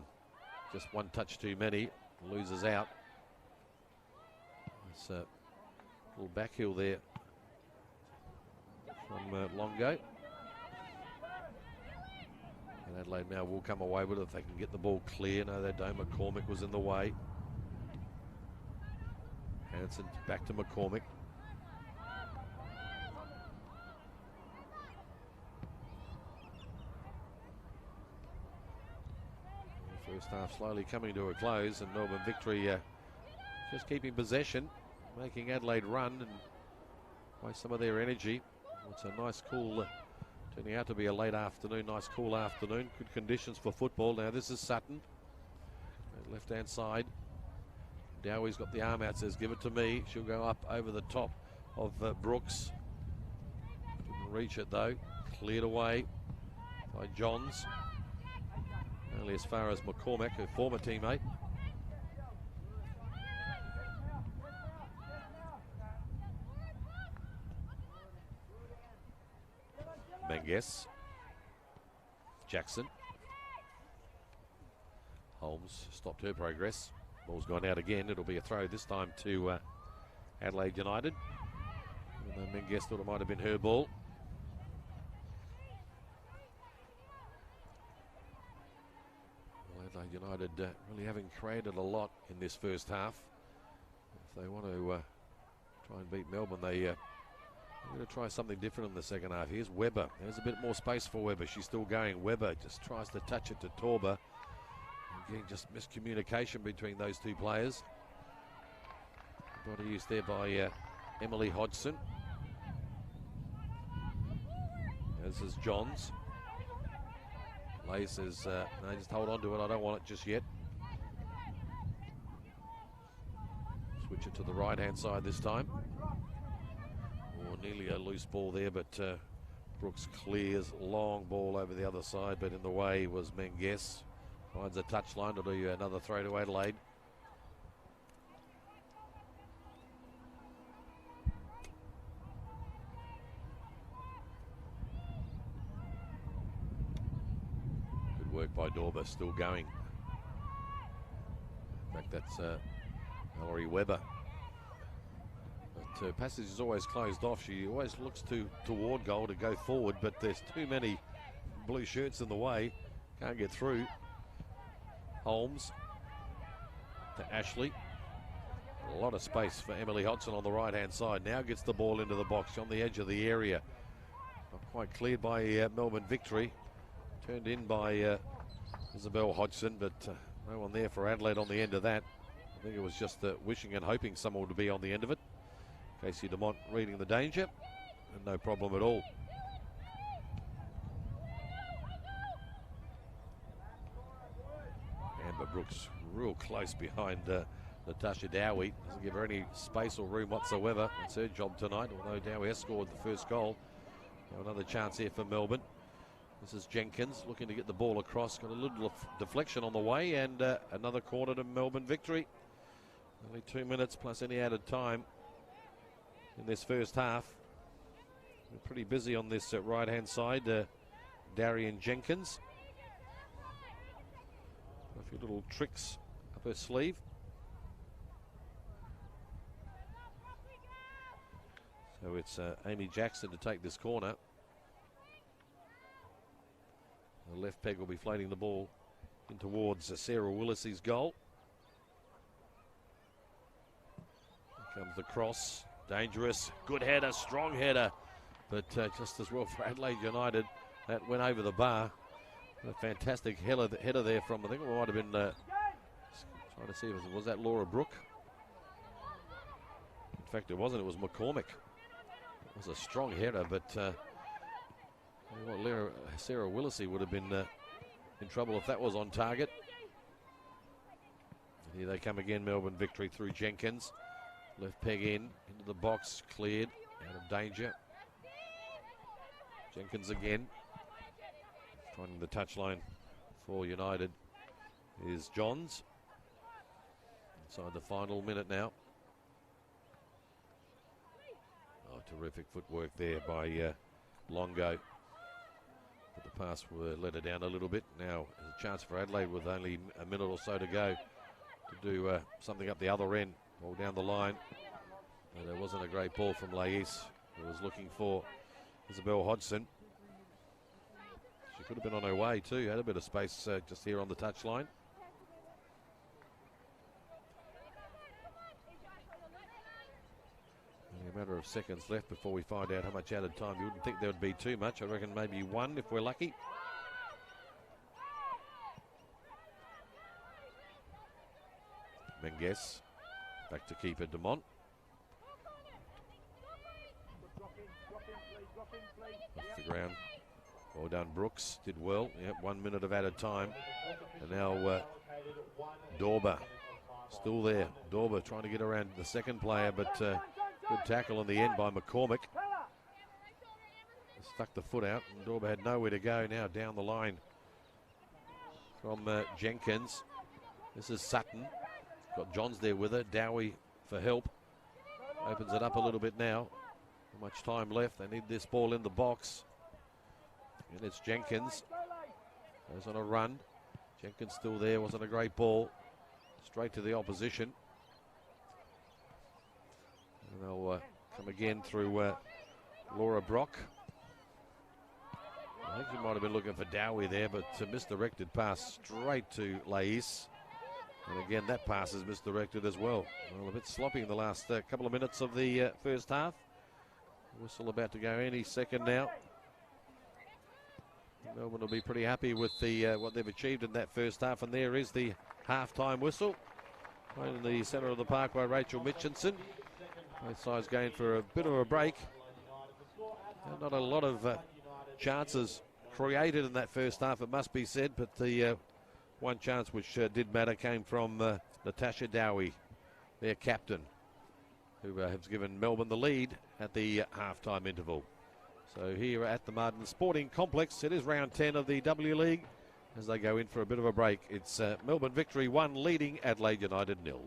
just one touch too many, loses out. It's a little back heel there from Longo. And Adelaide now will come away with it if they can get the ball clear. No, they don't. McCormick was in the way. Hansen back to McCormick. First half slowly coming to a close, and Melbourne Victory just keeping possession, making Adelaide run and waste some of their energy. It's a nice cool, turning out to be a late afternoon, nice cool afternoon. Good conditions for football. Now this is Sutton, left hand side. Dowie's got the arm out, says give it to me. She'll go up over the top of Brooks. Didn't reach it though. Cleared away by Johns. Only as far as McCormack, her former teammate. Menges. Jackson. Holmes stopped her progress. Ball's gone out again. It'll be a throw this time to Adelaide United. Even though Menges thought it might have been her ball. Adelaide United really haven't created a lot in this first half. If they want to try and beat Melbourne, they're going to try something different in the second half. Here's Webber. There's a bit more space for Webber. She's still going. Webber just tries to touch it to Torber. Again, just miscommunication between those two players. Body used there by Emily Hodgson. This is Johns. Lay says, no, just hold on to it. I don't want it just yet. Switch it to the right-hand side this time. Oh, nearly a loose ball there, but Brooks clears. Long ball over the other side, but in the way was Menges. Finds a touchline. It'll do another throw to Adelaide. Good work by Dorber, still going. In fact, that's Mallory Webber. But passage is always closed off. She always looks toward goal to go forward, but there's too many blue shirts in the way. Can't get through. Holmes to Ashley. A lot of space for Emily Hodgson on the right-hand side. Now gets the ball into the box on the edge of the area. Not quite cleared by Melbourne Victory. Turned in by Isabel Hodgson, but no one there for Adelaide on the end of that. I think it was just wishing and hoping someone would be on the end of it. Casey DeMont reading the danger, and no problem at all. Amber Brooks real close behind Natasha Dowie. Doesn't give her any space or room whatsoever. That's her job tonight, although Dowie has scored the first goal. Now another chance here for Melbourne. This is Jenkins looking to get the ball across. Got a little deflection on the way, and another corner to Melbourne Victory. Only 2 minutes plus any added time in this first half. We're pretty busy on this right-hand side. Darian Jenkins. A few little tricks up her sleeve. So it's Amy Jackson to take this corner. The left peg will be floating the ball in towards Sarah Willis's goal. Here comes the cross. Dangerous. Good header, strong header. But just as well for Adelaide United. That went over the bar. A fantastic header there from, I think it might have been, trying to see if was that Laura Brooke? In fact, it wasn't. It was McCormack. It was a strong header, but Sarah Willesee would have been in trouble if that was on target. And here they come again, Melbourne Victory through Jenkins. Left peg in, into the box, cleared, out of danger. Jenkins again. Finding the touchline for United is Johns. Inside the final minute now. Oh, terrific footwork there by Longo. But the pass let her down a little bit. Now there's a chance for Adelaide with only a minute or so to go to do something up the other end. Ball down the line. But there wasn't a great ball from Lais, who was looking for Isabel Hodgson. She could have been on her way too. Had a bit of space just here on the touchline. Only a matter of seconds left before we find out how much added time. You wouldn't think there would be too much. I reckon maybe one if we're lucky. Menges. Back to keeper Demont. Off the ground. Well done, Brooks. Did well. Yep, 1 minute of added time. And now Dorber still there. Dorber trying to get around the second player, but good tackle in the end by McCormick. Stuck the foot out, and Dorber had nowhere to go now down the line from Jenkins. This is Sutton. Got Johns there with her. Dowie for help. Opens it up a little bit now. Not much time left. They need this ball in the box. And it's Jenkins. Goes on a run. Jenkins still there. Wasn't a great ball. Straight to the opposition. And they'll come again through Laura Brock. I think he might have been looking for Dowie there, but misdirected pass straight to Lais. And again, that pass is misdirected as well. Well, a bit sloppy in the last couple of minutes of the first half. Whistle about to go any second now. Melbourne will be pretty happy with the what they've achieved in that first half, and there is the half-time whistle. Right in the centre of the park by Rachel Mitchinson. Both sides going for a bit of a break. Not a lot of chances created in that first half, it must be said, but the one chance which did matter came from Natasha Dowie, their captain, who has given Melbourne the lead at the half-time interval. So here at the Martin Sporting Complex, it is round 10 of the W League. As they go in for a bit of a break, it's Melbourne victory 1, leading Adelaide United 0.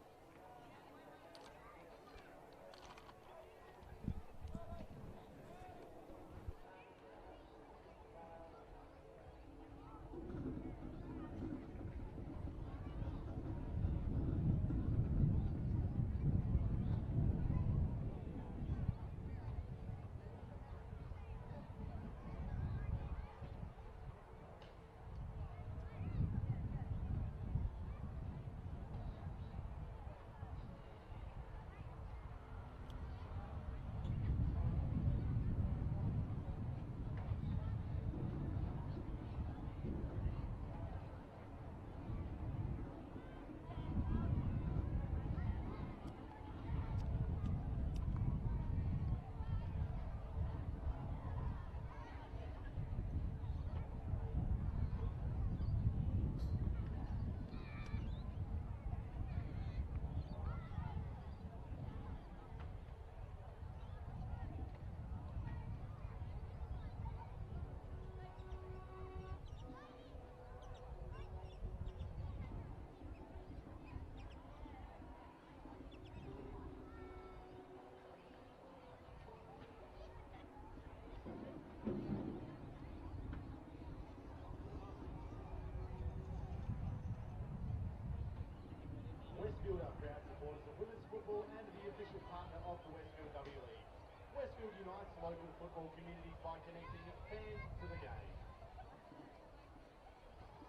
Westfield are proud supporters of women's football and the official partner of the Westfield W League. Westfield unites local football communities by connecting fans to the game.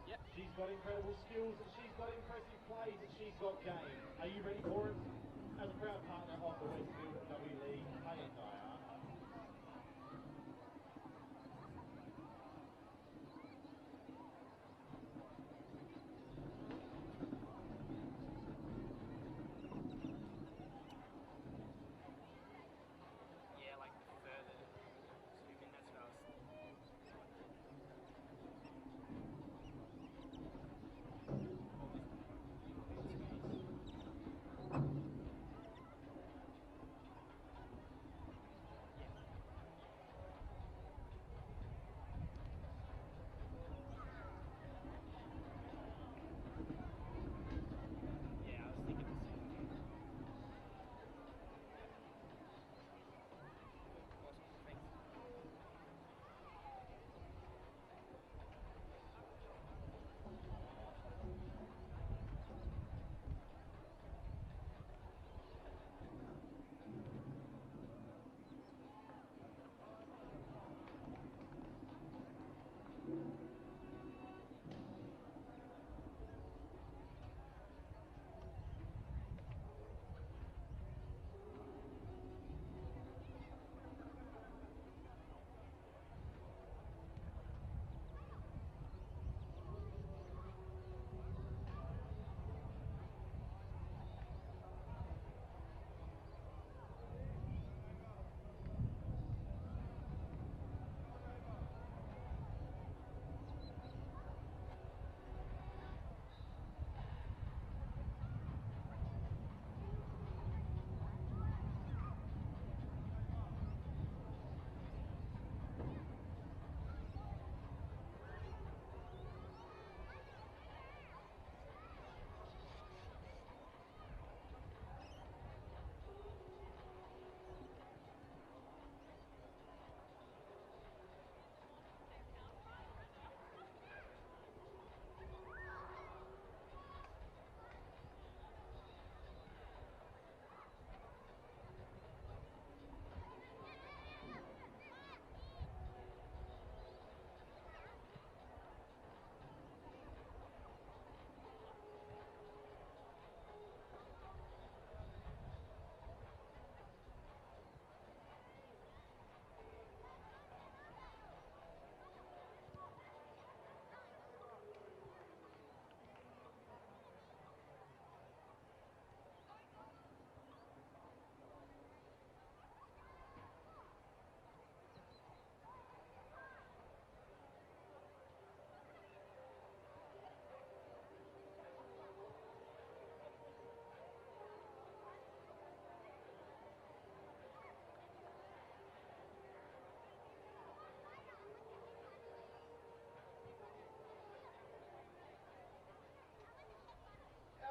Yep. She's got incredible skills, she's got impressive plays, she's got game. Are you ready for it? As a proud partner of the Westfield W League, Hay and Dyer.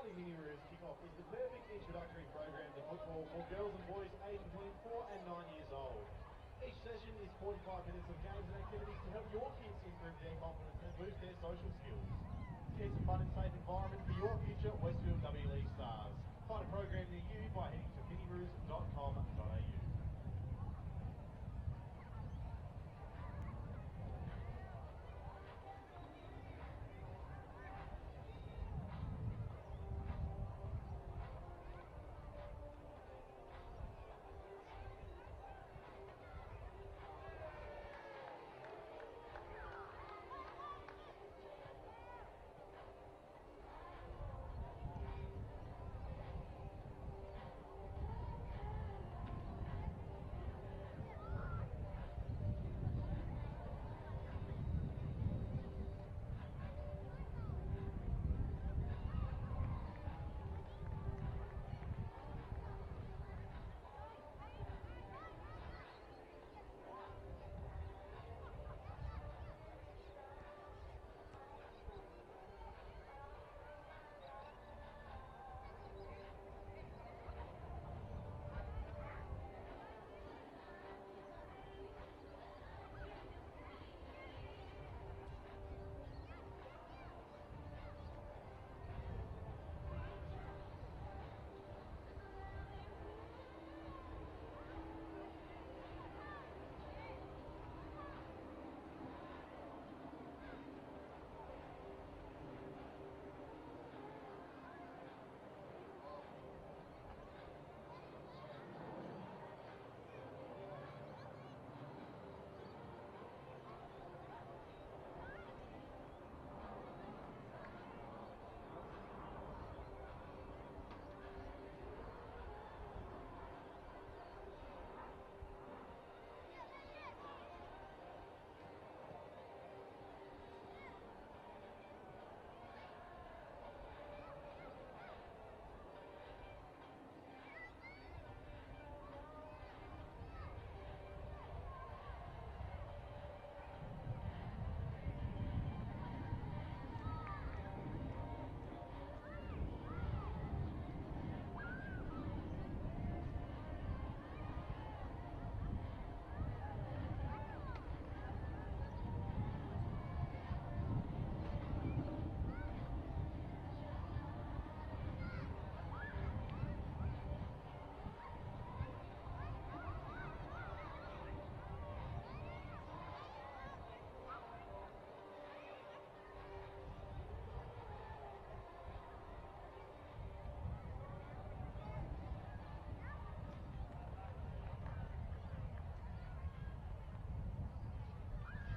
Daily Mini Roos Kickoff is the perfect introductory program to football for girls and boys aged between 4 and 9 years old. Each session is 45 minutes of games and activities to help your kids improve their confidence and boost their social skills. It's a fun and safe environment for your future Westfield W League stars. Find a program near you by heading to miniroos.com.au.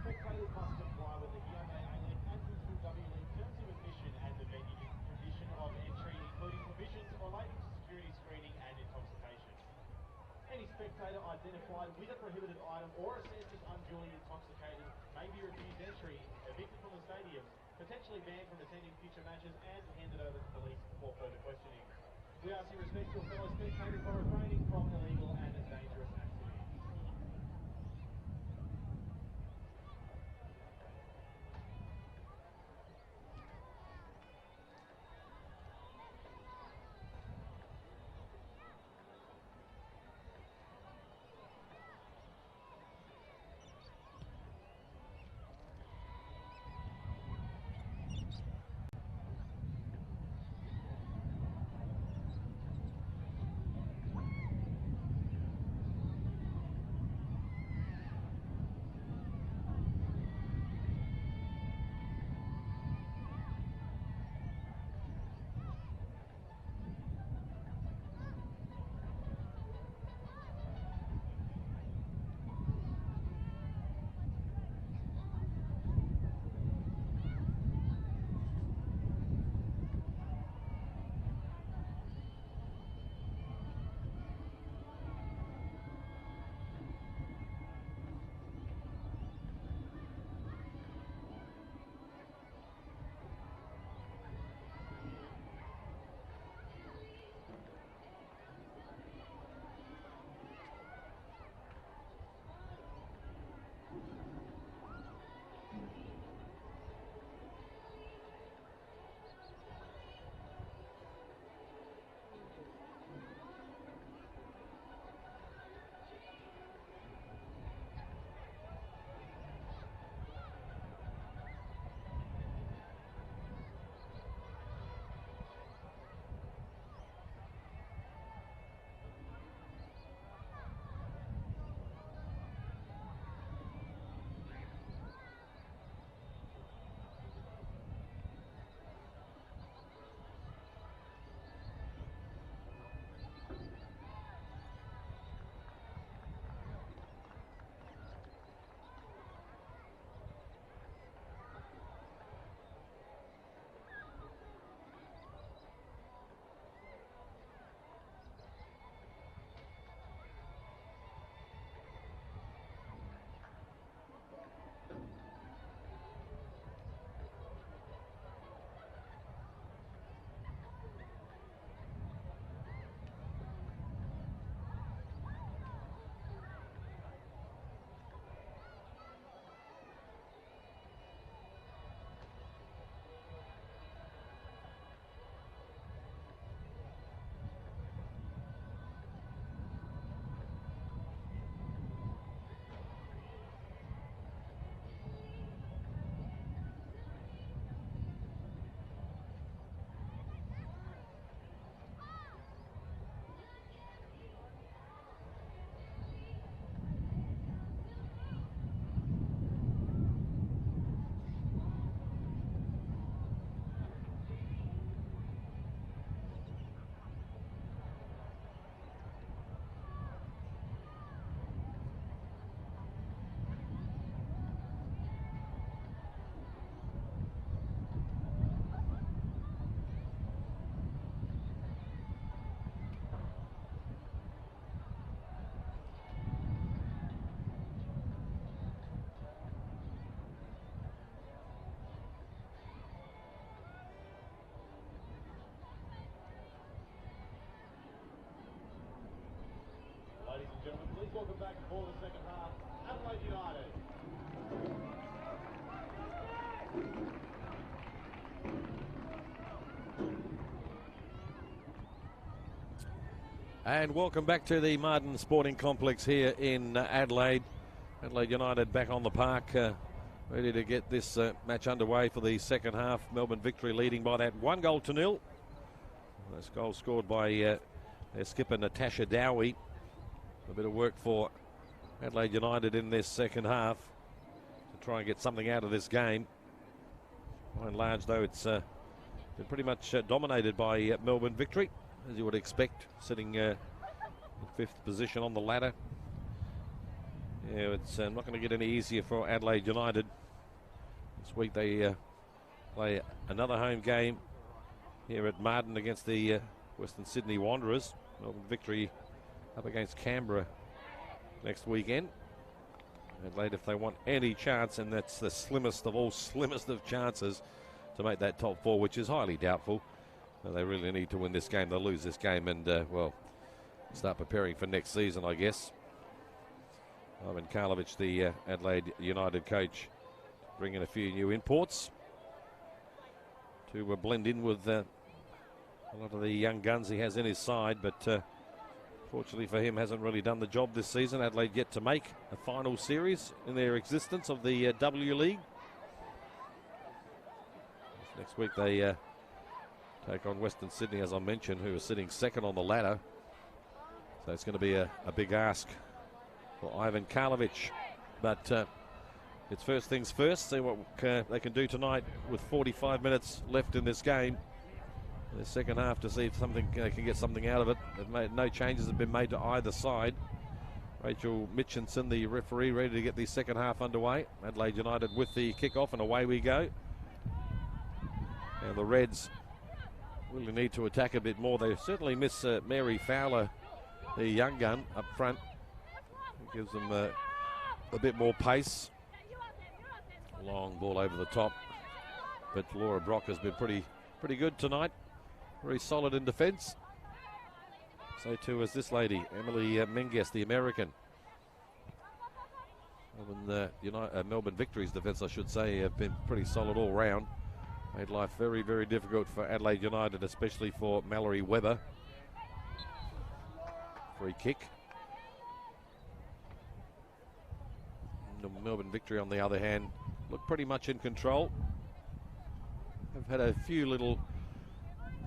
Spectators must comply with the Hyundai A-League and Westfield W League terms of admission and the venue condition of entry, including provisions relating to security screening and intoxication. Any spectator identified with a prohibited item or assessed as unduly intoxicated may be refused entry, evicted from the stadium, potentially banned from attending future matches, and handed over to police for further questioning. We ask you respect your fellow spectators by refraining from illegal and dangerous activities. welcome back for the second half. Adelaide United.
And welcome back to the Martin Sporting Complex here in Adelaide. Adelaide United back on the park, ready to get this match underway for the second half. Melbourne Victory leading by that 1-0. This goal scored by their skipper Natasha Dowie. A bit of work for Adelaide United in this second half to try and get something out of this game. By and large, though, it's been pretty much dominated by Melbourne Victory, as you would expect, sitting in fifth position on the ladder. Yeah, it's not going to get any easier for Adelaide United. This week they play another home game here at Martin against the Western Sydney Wanderers. Melbourne Victory up against Canberra next weekend. Adelaide, if they want any chance, and that's the slimmest of chances to make that top four, which is highly doubtful. They really need to win this game. They'll lose this game and, well, start preparing for next season, I guess. Ivan Karlovic, the Adelaide United coach, bringing a few new imports to blend in with a lot of the young guns he has in his side, but fortunately for him, hasn't really done the job this season. Adelaide yet to make a final series in their existence of the W League. Next week they take on Western Sydney, as I mentioned, who are sitting second on the ladder. So it's going to be a big ask for Ivan Karlovic. But it's first things first. See what they can do tonight with 45 minutes left in this game. In the second half, to see if they can get something out of it. No changes have been made to either side. Rachel Mitchinson, the referee, ready to get the second half underway. Adelaide United with the kickoff, and away we go. And the Reds really need to attack a bit more. They certainly miss Mary Fowler, the young gun, up front. It gives them a bit more pace. Long ball over the top. But Laura Brock has been pretty good tonight. Very solid in defence. So too is this lady, Emily Menges, the American. Melbourne Victory's defence, I should say, have been pretty solid all round. Made life very, very difficult for Adelaide United, especially for Mallory Webber. Free kick. The Melbourne Victory, on the other hand, look pretty much in control. Have had a few little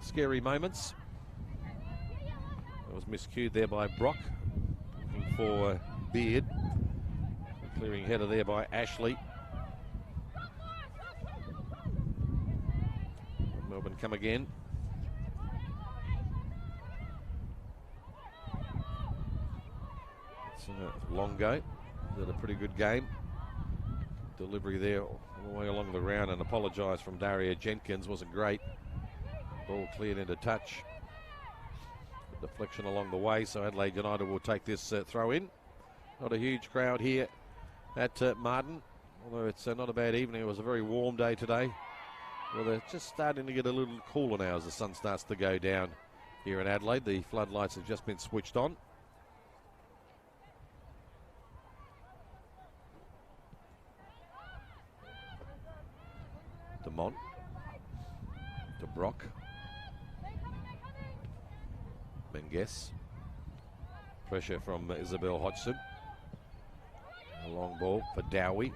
scary moments. That was miscued there by Brock. Looking for Beard. Clearing header there by Ashley. Melbourne come again. It's Longo. Did a pretty good game. Delivery there all the way along the round, and apologise from Daria Jenkins. Wasn't great. Ball cleared into touch. Deflection along the way, so Adelaide United will take this throw in. Not a huge crowd here at Martin, although it's not a bad evening. It was a very warm day today. Well, they're just starting to get a little cooler now as the sun starts to go down here in Adelaide. The floodlights have just been switched on. DeMont to Brock. Menges. Pressure from Isabel Hodgson. A long ball for Dowie.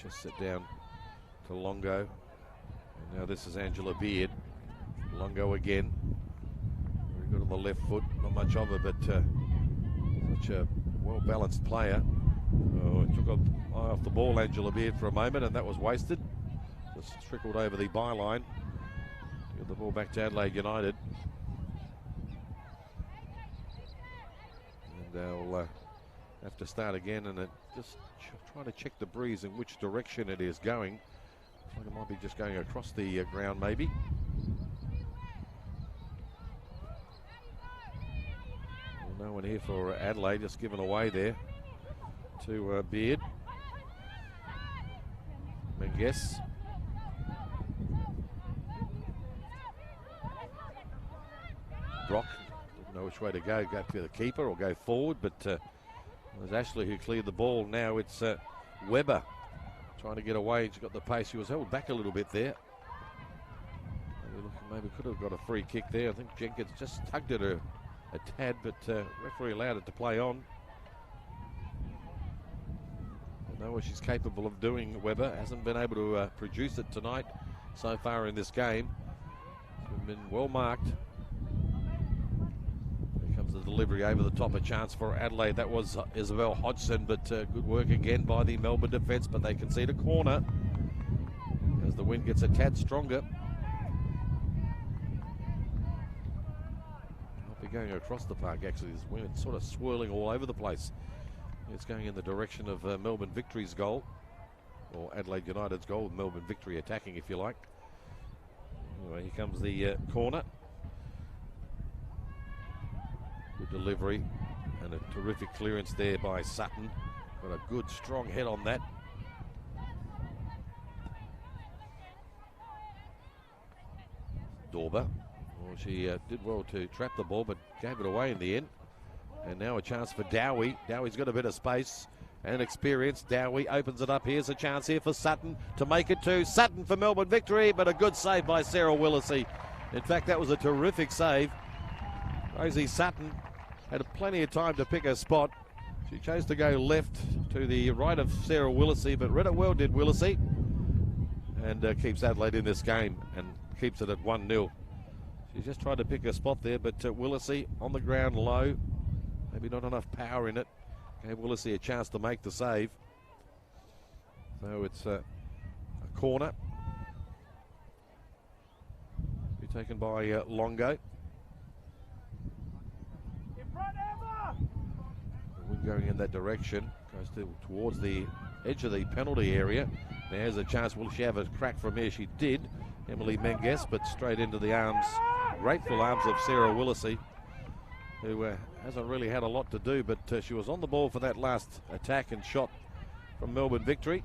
Just sit down to Longo. And now this is Angela Beard. Longo again. Very good on the left foot. Not much of it, but such a well-balanced player. Oh, it took an eye off the ball, Angela Beard, for a moment, and that was wasted. Just trickled over the byline. Get the ball back to Adelaide United. And they'll have to start again, and just trying to check the breeze in which direction it is going. Looks like it might be just going across the ground, maybe. Well, no one here for Adelaide, just given away there to Beard. Menges. Brock didn't know which way to go to the keeper or go forward, but it was Ashley who cleared the ball. Now it's Webber trying to get away. She got the pace. She was held back a little bit there. Maybe could have got a free kick there. I think Jenkins just tugged at her a tad, but referee allowed it to play on. I know what she's capable of doing, Webber. Hasn't been able to produce it tonight so far in this game. She's been well marked. Here comes the delivery over the top, a chance for Adelaide. That was Isabel Hodgson, but good work again by the Melbourne defence, but they concede a corner as the wind gets a tad stronger. Might be going across the park, actually. This wind sort of swirling all over the place. It's going in the direction of Melbourne Victory's goal, or Adelaide United's goal, Melbourne Victory attacking, if you like. Anyway, here comes the corner. Good delivery and a terrific clearance there by Sutton. Got a good, strong head on that. Dorber. Well, she did well to trap the ball, but gave it away in the end. And now a chance for Dowie. Dowie's got a bit of space and experience. Dowie opens it up. Here's a chance here for Sutton to make it 2. Sutton for Melbourne Victory, but a good save by Sarah Willisey. In fact, that was a terrific save. Rosie Sutton had plenty of time to pick her spot. She chose to go left to the right of Sarah Willisey, but read it well did Willisey. And keeps Adelaide in this game and keeps it at 1-0. She just tried to pick her spot there, but Willisey on the ground low. Maybe not enough power in it. Gave Willisey a chance to make the save. So it's a corner. Be taken by Longo. The wind going in that direction. Goes towards the edge of the penalty area. There's a chance. Will she have a crack from here? She did. Emily Menges, but straight into the arms, grateful arms of Sarah Willisey, who hasn't really had a lot to do, but she was on the ball for that last attack and shot from Melbourne Victory.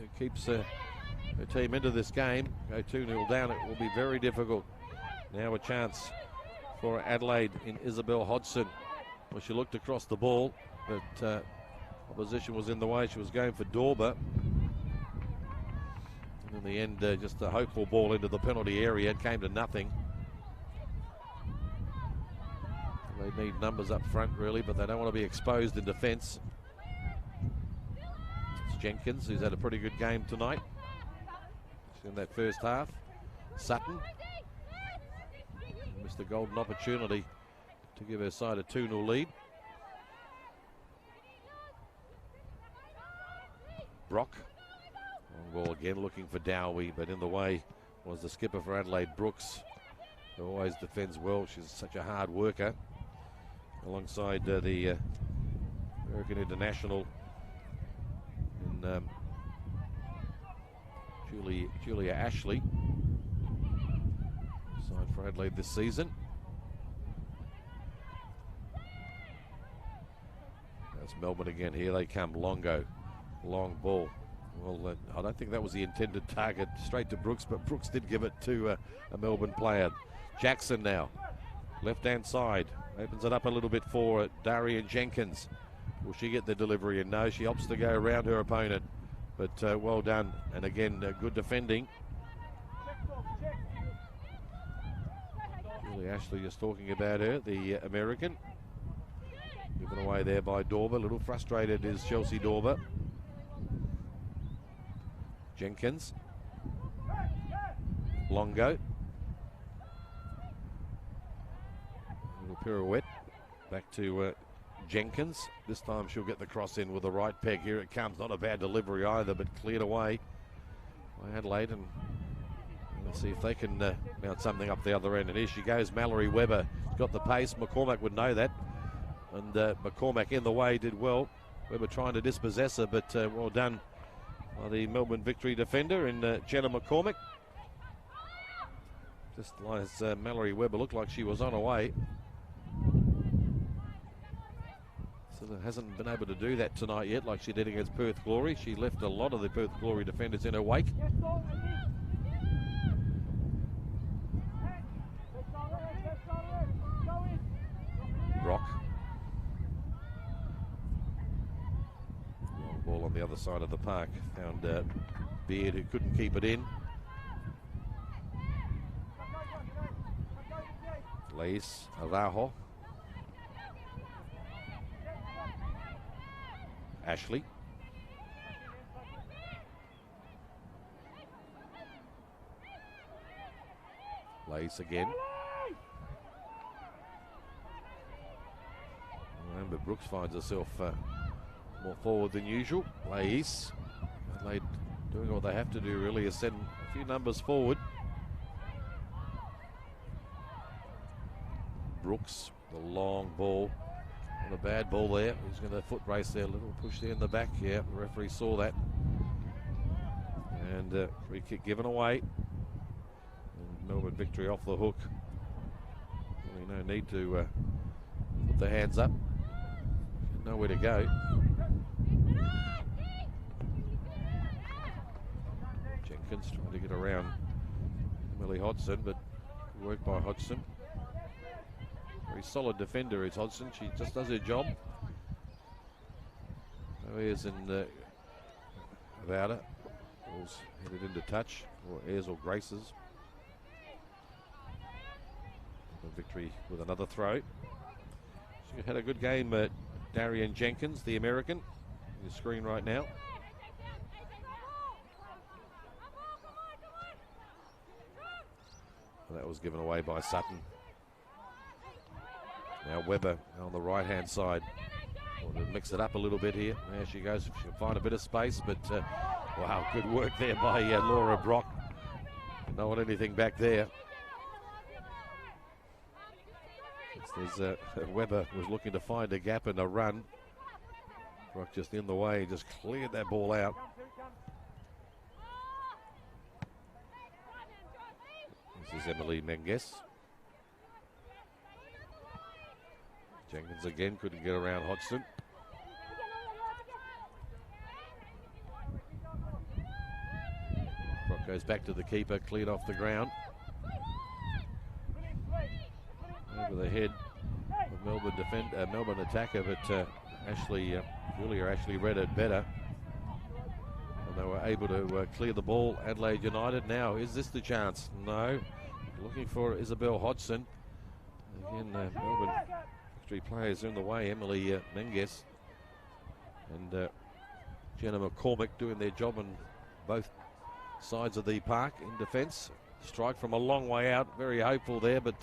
It keeps her team into this game. Go 2-0 down, it will be very difficult. Now a chance for Adelaide in Isabel Hodgson. Well, she looked across the ball, but opposition was in the way. She was going for Dorber. And in the end, just a hopeful ball into the penalty area. It came to nothing. They need numbers up front, really, but they don't want to be exposed in defence. It's Jenkins, who's had a pretty good game tonight. She's in that first half. Sutton missed a golden opportunity to give her side a 2-0 lead. Brock. Long ball again, looking for Dowie, but in the way was the skipper for Adelaide, Brooks, who always defends well. She's such a hard worker. Alongside the American international and Julia Ashley, signed for Adelaide this season. That's Melbourne again. Here they come. Longo, long ball. Well, I don't think that was the intended target, straight to Brooks, but Brooks did give it to a Melbourne player. Jackson now, left-hand side. Opens it up a little bit for Darian Jenkins. Will she get the delivery? And no, she opts to go around her opponent. But well done. And again, good defending. Julie Ashley just talking about her, the American. Given away there by Dorber. A little frustrated is Chelsea Dorber. Jenkins. Longo. Pirouette back to Jenkins. This time she'll get the cross in with the right peg. Here it comes. Not a bad delivery either, but cleared away by Adelaide. And let's see if they can mount something up the other end. And here she goes. Mallory Webber got the pace. McCormack would know that. And McCormack in the way did well. Webber trying to dispossess her, but well done by the Melbourne Victory defender in Jenna McCormack. Just as Mallory Webber looked like she was on her way. So hasn't been able to do that tonight yet like she did against Perth Glory. She left a lot of the Perth Glory defenders in her wake. other side of the park. Found Beard, who couldn't keep it in. Leis Araujo. Ashley. Leis again. Remember, Brooks finds herself more forward than usual. Leis. Adelaide doing what they have to do really is send a few numbers forward. Brooks, the long ball. Not a bad ball there. He's going to foot race there. A little push there in the back. Yeah, the referee saw that. And free kick given away. And Melbourne victory off the hook. Really no need to put the hands up. Nowhere to go. Jenkins trying to get around Emily Hodgson, but good work by Hodgson. Very solid defender is Hodgson. She just does her job. No airs about her. Ball's headed into touch, or airs or graces. Victory with another throw. She had a good game, Darian Jenkins, the American. On your screen right now. Well, that was given away by Sutton. Now Webber on the right-hand side. Want to mix it up a little bit here. There she goes. She'll find a bit of space, but wow, good work there by Laura Brock. Don't want anything back there. There's Webber was looking to find a gap and a run. Brock just in the way, just cleared that ball out. This is Emily Menges. Jenkins again couldn't get around Hodgson. Brock goes back to the keeper, cleared off the ground. Over the head of Melbourne attacker, but Julia actually read it better. And they were able to clear the ball. Adelaide United now, is this the chance? No. Looking for Isabel Hodgson. Again, Melbourne victory players in the way. Emily Menges and Jenna McCormick doing their job on both sides of the park in defence. Strike from a long way out. Very hopeful there, but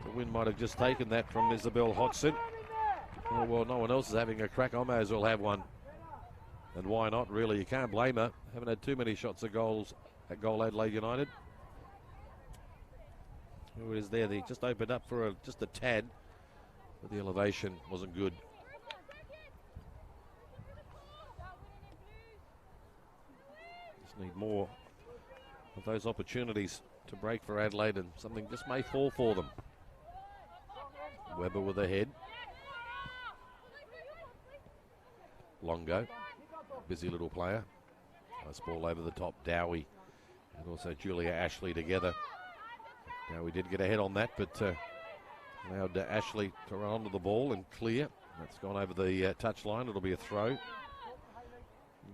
the wind might have just taken that from Isabel Hodgson. Oh, well, no one else is having a crack. I may as well have one. And why not, really? You can't blame her. Haven't had too many shots at goals at goal Adelaide United. Who is there? They just opened up for just a tad, but the elevation wasn't good. Just need more of those opportunities to break for Adelaide, and something just may fall for them. Webber with a head. Longo, busy little player. Nice ball over the top. Dowie and also Julia Ashley together. Now we did get a head on that, but allowed Ashley to run onto the ball and clear. That's gone over the touch line. It'll be a throw.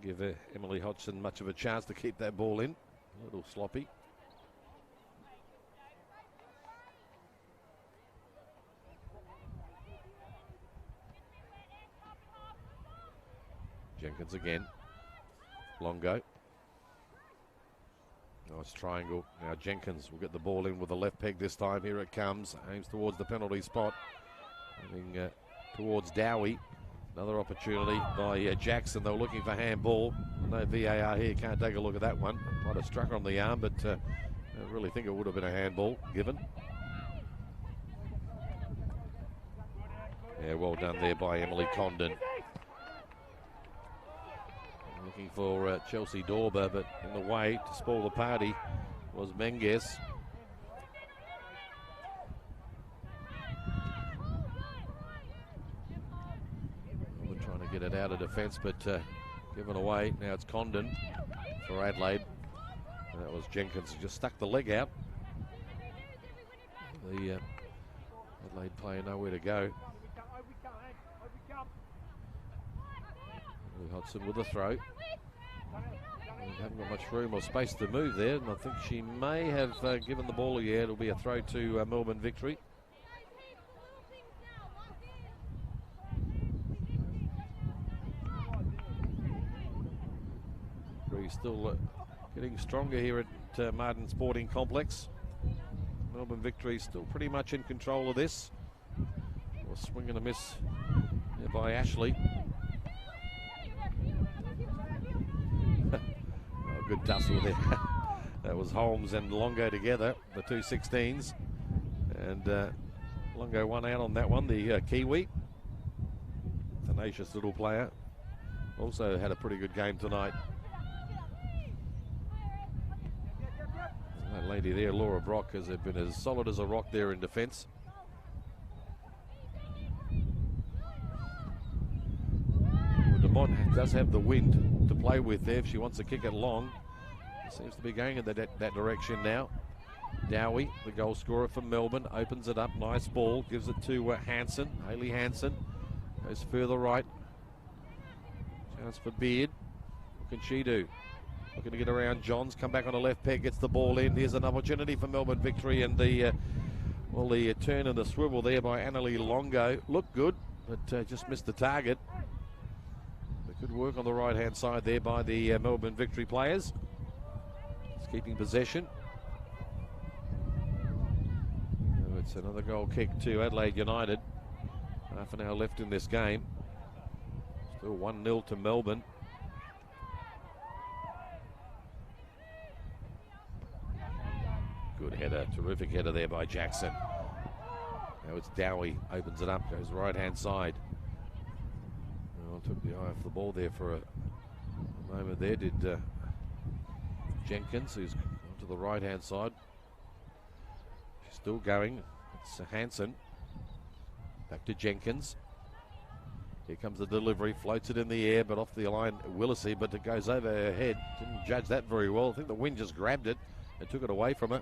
Give Emily Hodgson much of a chance to keep that ball in. A little sloppy. Jenkins again. Longo. Nice triangle. Now Jenkins will get the ball in with the left peg this time. Here it comes. Aims towards the penalty spot. Moving towards Dowie. Another opportunity by Jackson. They were looking for handball. No VAR here. Can't take a look at that one. Might have struck her on the arm, but I really think it would have been a handball given. Yeah, well done there by Emily Condon. Looking for Chelsea Dorber, but in the way to spoil the party was Menges. We're trying to get it out of defence, but given away. Now it's Condon for Adelaide. And that was Jenkins who just stuck the leg out. The Adelaide player nowhere to go. Hodgson with a throw. Haven't got much room or space to move there, and I think she may have given the ball. Yeah, it'll be a throw to Melbourne Victory. Victory still getting stronger here at Martin Sporting Complex. Melbourne Victory still pretty much in control of this. A swing and a miss there by Ashley. Good tussle there. That was Holmes and Longo together, the two 16s. And Longo won out on that one, the Kiwi. Tenacious little player. Also had a pretty good game tonight. That lady there, Laura Brock, has been as solid as a rock there in defence. DeMont does have the wind to play with there if she wants to kick it long. Seems to be going in that direction now. Dowie, the goal scorer for Melbourne, opens it up. Nice ball. Gives it to Hanson. Hayley Hanson goes further right. Chance for Beard. What can she do? Looking to get around Johns. Come back on the left peg. Gets the ball in. Here's an opportunity for Melbourne Victory. And the turn and the swivel there by Annalie Longo. Looked good, but just missed the target. Good work on the right-hand side there by the Melbourne Victory players. It's keeping possession. So it's another goal kick to Adelaide United. Half an hour left in this game. Still 1-0 to Melbourne. Good header, terrific header there by Jackson. Now it's Dowie, opens it up, goes right-hand side. Took the eye off the ball there for a moment there, did Jenkins, who's gone to the right-hand side. She's still going. It's Hanson. Back to Jenkins. Here comes the delivery, floats it in the air, but off the line, Willisey, but it goes over her head. Didn't judge that very well. I think the wind just grabbed it and took it away from her.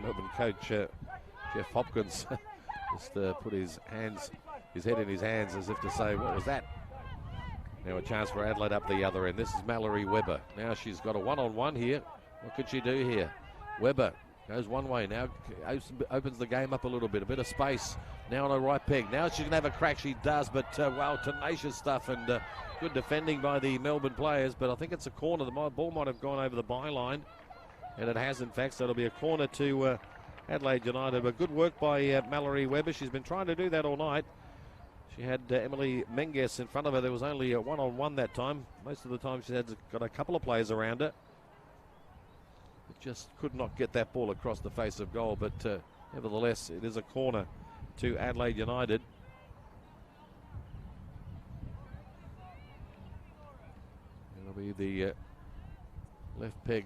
Melbourne coach Jeff Hopkins just put his head in his hands as if to say, what was that? Now a chance for Adelaide up the other end. This is Mallory Webber. Now she's got a one-on-one here. What could she do here? Webber goes one way. Now opens the game up a little bit. A bit of space. Now on a right peg. Now she can have a crack. She does, but wow, tenacious stuff and good defending by the Melbourne players. But I think it's a corner. The ball might have gone over the byline. And it has, in fact, so it'll be a corner to Adelaide United. But good work by Mallory Webber. She's been trying to do that all night. She had Emily Menges in front of her. There was only a one-on-one that time. Most of the time she had got a couple of players around her. But just could not get that ball across the face of goal. But nevertheless, it is a corner to Adelaide United. It'll be the left peg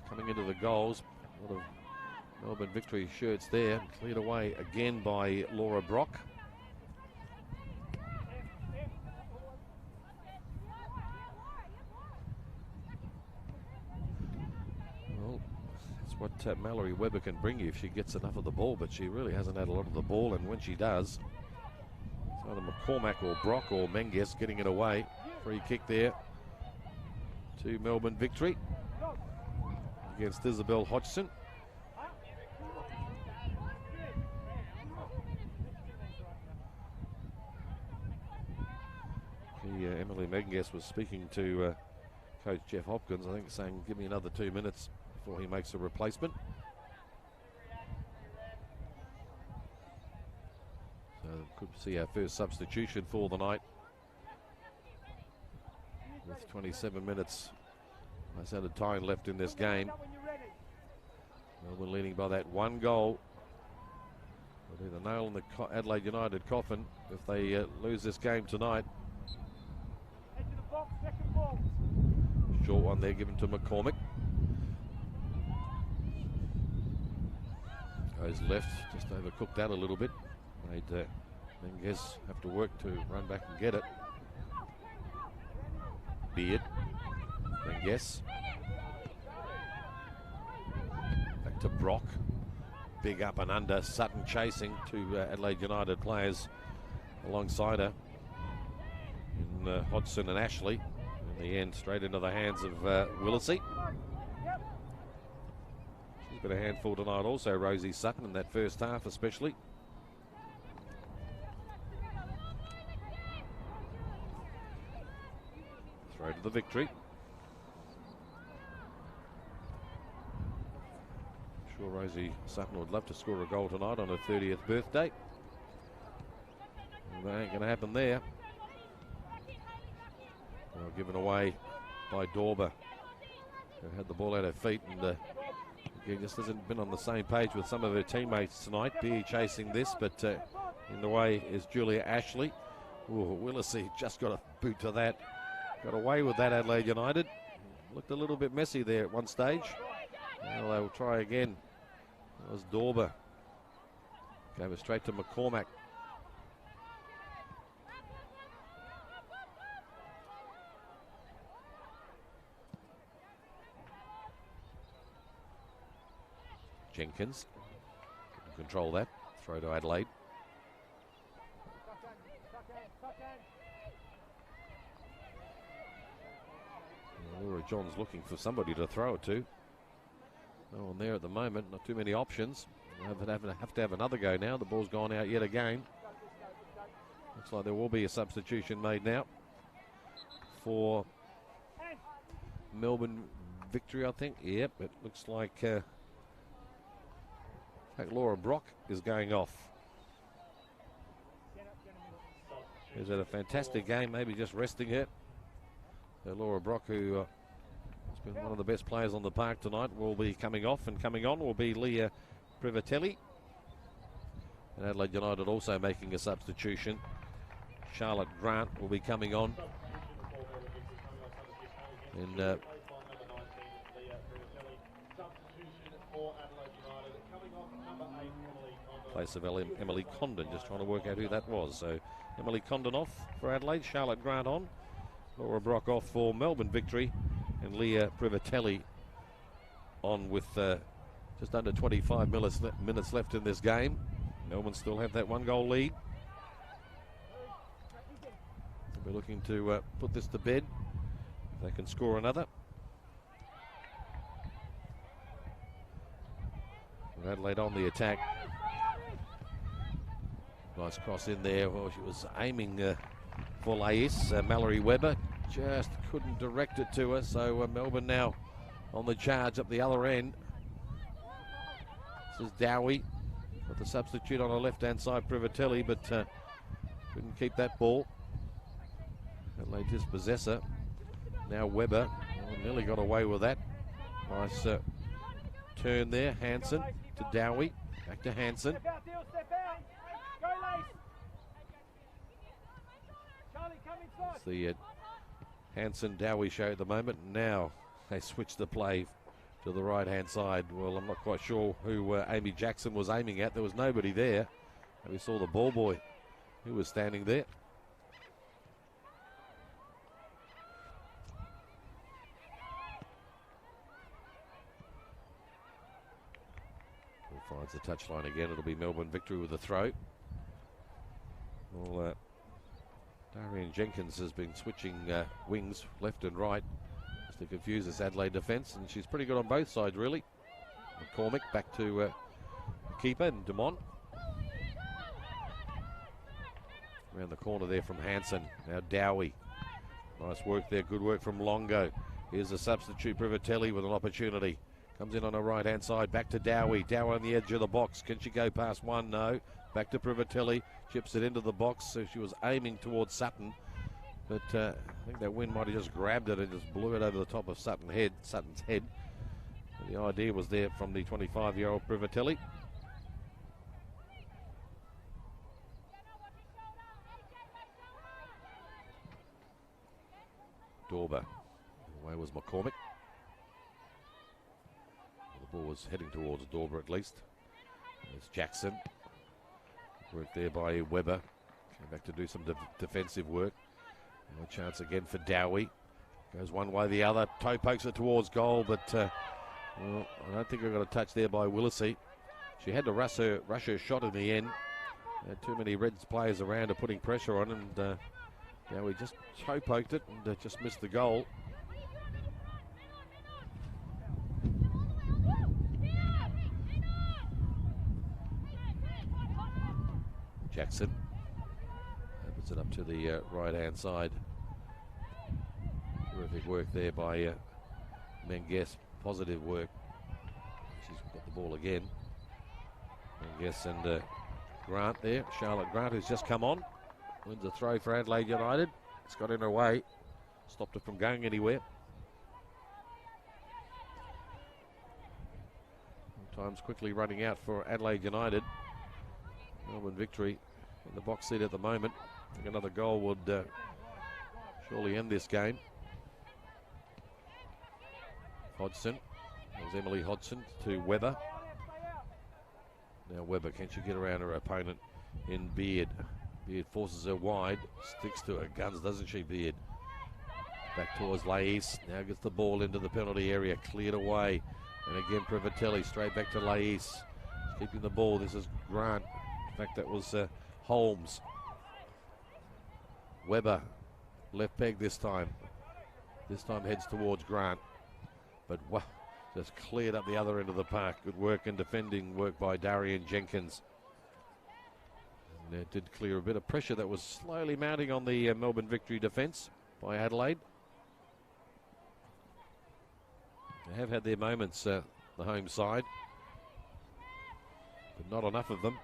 coming into the goals. A lot of Melbourne Victory shirts there. Cleared away again by Laura Brock. What Mallory Webber can bring you if she gets enough of the ball, but she really hasn't had a lot of the ball, and when she does, it's either McCormack or Brock or Menges getting it away. Free kick there to Melbourne Victory against Isabel Hodgson. Emily Menges was speaking to Coach Jeff Hopkins, I think, saying, give me another 2 minutes before he makes a replacement. So could see our first substitution for the night. With 27 minutes of time left in this game. Melbourne leading by that one goal. It'll be the nail in the Adelaide United coffin if they lose this game tonight. Short one there given to McCormack. Goes left, just overcooked that a little bit. Made Menges have to work to run back and get it. Beard, Menges. Back to Brock. Big up and under. Sutton chasing, two Adelaide United players alongside her. Hodgson and Ashley. In the end, straight into the hands of Willisey. She's been a handful tonight also, Rosie Sutton, in that first half especially. Throw to the Victory. I'm sure Rosie Sutton would love to score a goal tonight on her 30th birthday. That ain't going to happen there. Well, given away by Dorber, who had the ball at her feet, and just hasn't been on the same page with some of her teammates tonight. Beer chasing this, but in the way is Julia Ashley. Ooh, Willisey just got a boot to that. Got away with that, Adelaide United. Looked a little bit messy there at one stage. Well, they will try again. That was Dorber. Gave it straight to McCormack. Jenkins can control that. Throw to Adelaide. Laura John's looking for somebody to throw it to. No one there at the moment. Not too many options. Have to have another go now. The ball's gone out yet again. Looks like there will be a substitution made now for Melbourne Victory, I think. Yep, it looks like Laura Brock is going off. Is it a fantastic game? Maybe just resting her. So Laura Brock, who has been one of the best players on the park tonight, will be coming off, and coming on will be Leah Privatelli. And Adelaide United also making a substitution. Charlotte Grant will be coming on. And place of Emily Condon, just trying to work out who that was. So Emily Condon off for Adelaide, Charlotte Grant on, Laura Brock off for Melbourne Victory, and Leah Privatelli on with just under 25 minutes left in this game. Melbourne still have that 1-goal lead. We're looking to put this to bed. If they can score another. And Adelaide on the attack. Nice cross in there. Well, she was aiming for Lais. Mallory Webber just couldn't direct it to her. So Melbourne now on the charge up the other end. This is Dowie. Got the substitute on the left-hand side, Privatelli, but couldn't keep that ball. Adelaide just possessor. Now Webber. Oh, nearly got away with that. Nice turn there. Hansen to Dowie. Back to Hansen. It's the Hansen Dowie show at the moment. Now they switch the play to the right-hand side. Well, I'm not quite sure who Amy Jackson was aiming at. There was nobody there. We saw the ball boy who was standing there. Finds the touchline again. It'll be Melbourne Victory with a throw. Well, Darian Jenkins has been switching wings left and right just to confuse this Adelaide defence, and she's pretty good on both sides, really. McCormick back to keeper and Dumont. Around the corner there from Hansen. Now Dowie. Nice work there. Good work from Longo. Here's a substitute, Privatelli, with an opportunity. Comes in on her right-hand side, back to Dowie. Dowie on the edge of the box. Can she go past one? No. Back to Privatelli. Chips it into the box, so she was aiming towards Sutton. But I think that wind might have just grabbed it and just blew it over the top of Sutton's head. And the idea was there from the 25-year-old Privatelli. Dorber. Away was McCormick. The ball was heading towards Dorber at least. There's Jackson. Work there by Webber. Came back to do some defensive work. And a chance again for Dowie. Goes one way, the other. Toe pokes it towards goal, but well, I don't think I got a touch there by Willisey. She had to rush her shot in the end. Had too many Reds players around her putting pressure on, and Now he just toe poked it and just missed the goal. Jackson opens it up to the right-hand side. Terrific work there by Menges. Positive work. She's got the ball again. Menges and Grant there. Charlotte Grant, who's just come on. Wins a throw for Adelaide United. It's got in her way. Stopped her from going anywhere. Time's quickly running out for Adelaide United. Melbourne Victory in the box seat at the moment. I think another goal would surely end this game. Hodgson. That was Emily Hodgson to Webber. Now Webber, can she get around her opponent in Beard? Beard forces her wide, sticks to her guns, doesn't she, Beard? Back towards Lais. Now gets the ball into the penalty area, cleared away. And again, Privatelli straight back to Lais. Keeping the ball. This is Grant. In fact, that was Holmes. Webber, left peg this time. This time heads towards Grant. But wow, just cleared up the other end of the park. Good work and defending work by Darian Jenkins. And it did clear a bit of pressure that was slowly mounting on the Melbourne Victory defence by Adelaide. They have had their moments, the home side, but not enough of them.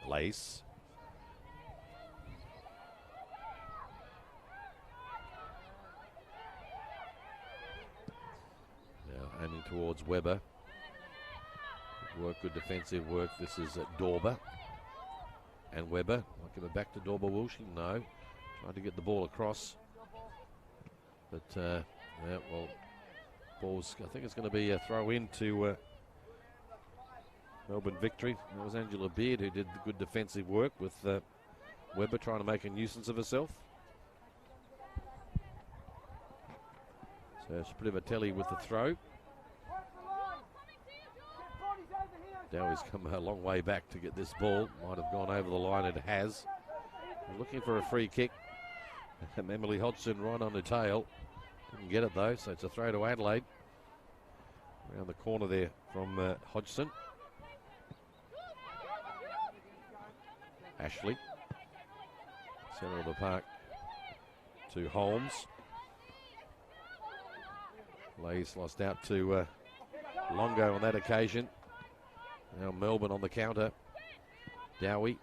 Lace. Now aiming towards Webber. Good work, good defensive work. This is Dorber. And Webber. Might give it back to Dorber, will she? No. Trying to get the ball across. But, yeah, well, ball's, I think it's going to be a throw in to Melbourne Victory. It was Angela Beard who did the good defensive work with Webber trying to make a nuisance of herself. So it's Privatelli with the throw. Dowie's come a long way back to get this ball. Might have gone over the line, it has. We're looking for a free kick. Emily Hodgson right on the tail. Didn't get it though, so it's a throw to Adelaide. Around the corner there from Hodgson. Ashley. Centre of the park to Holmes. Lays lost out to Longo on that occasion. Now Melbourne on the counter. Dowie.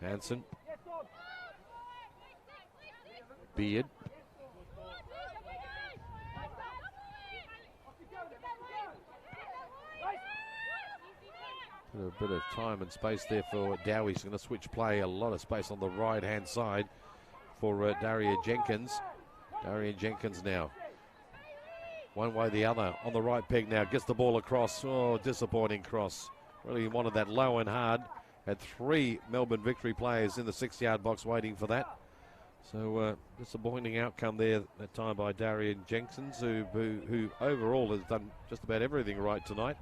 Hanson. Beard. A bit of time and space there for Dowie. He's going to switch play. A lot of space on the right-hand side for Daria Jenkins. Daria Jenkins now. One way or the other. On the right peg now. Gets the ball across. Oh, disappointing cross. Really wanted that low and hard. Had three Melbourne Victory players in the 6-yard box waiting for that. So disappointing outcome there that time by Darian Jenkins, who overall has done just about everything right tonight.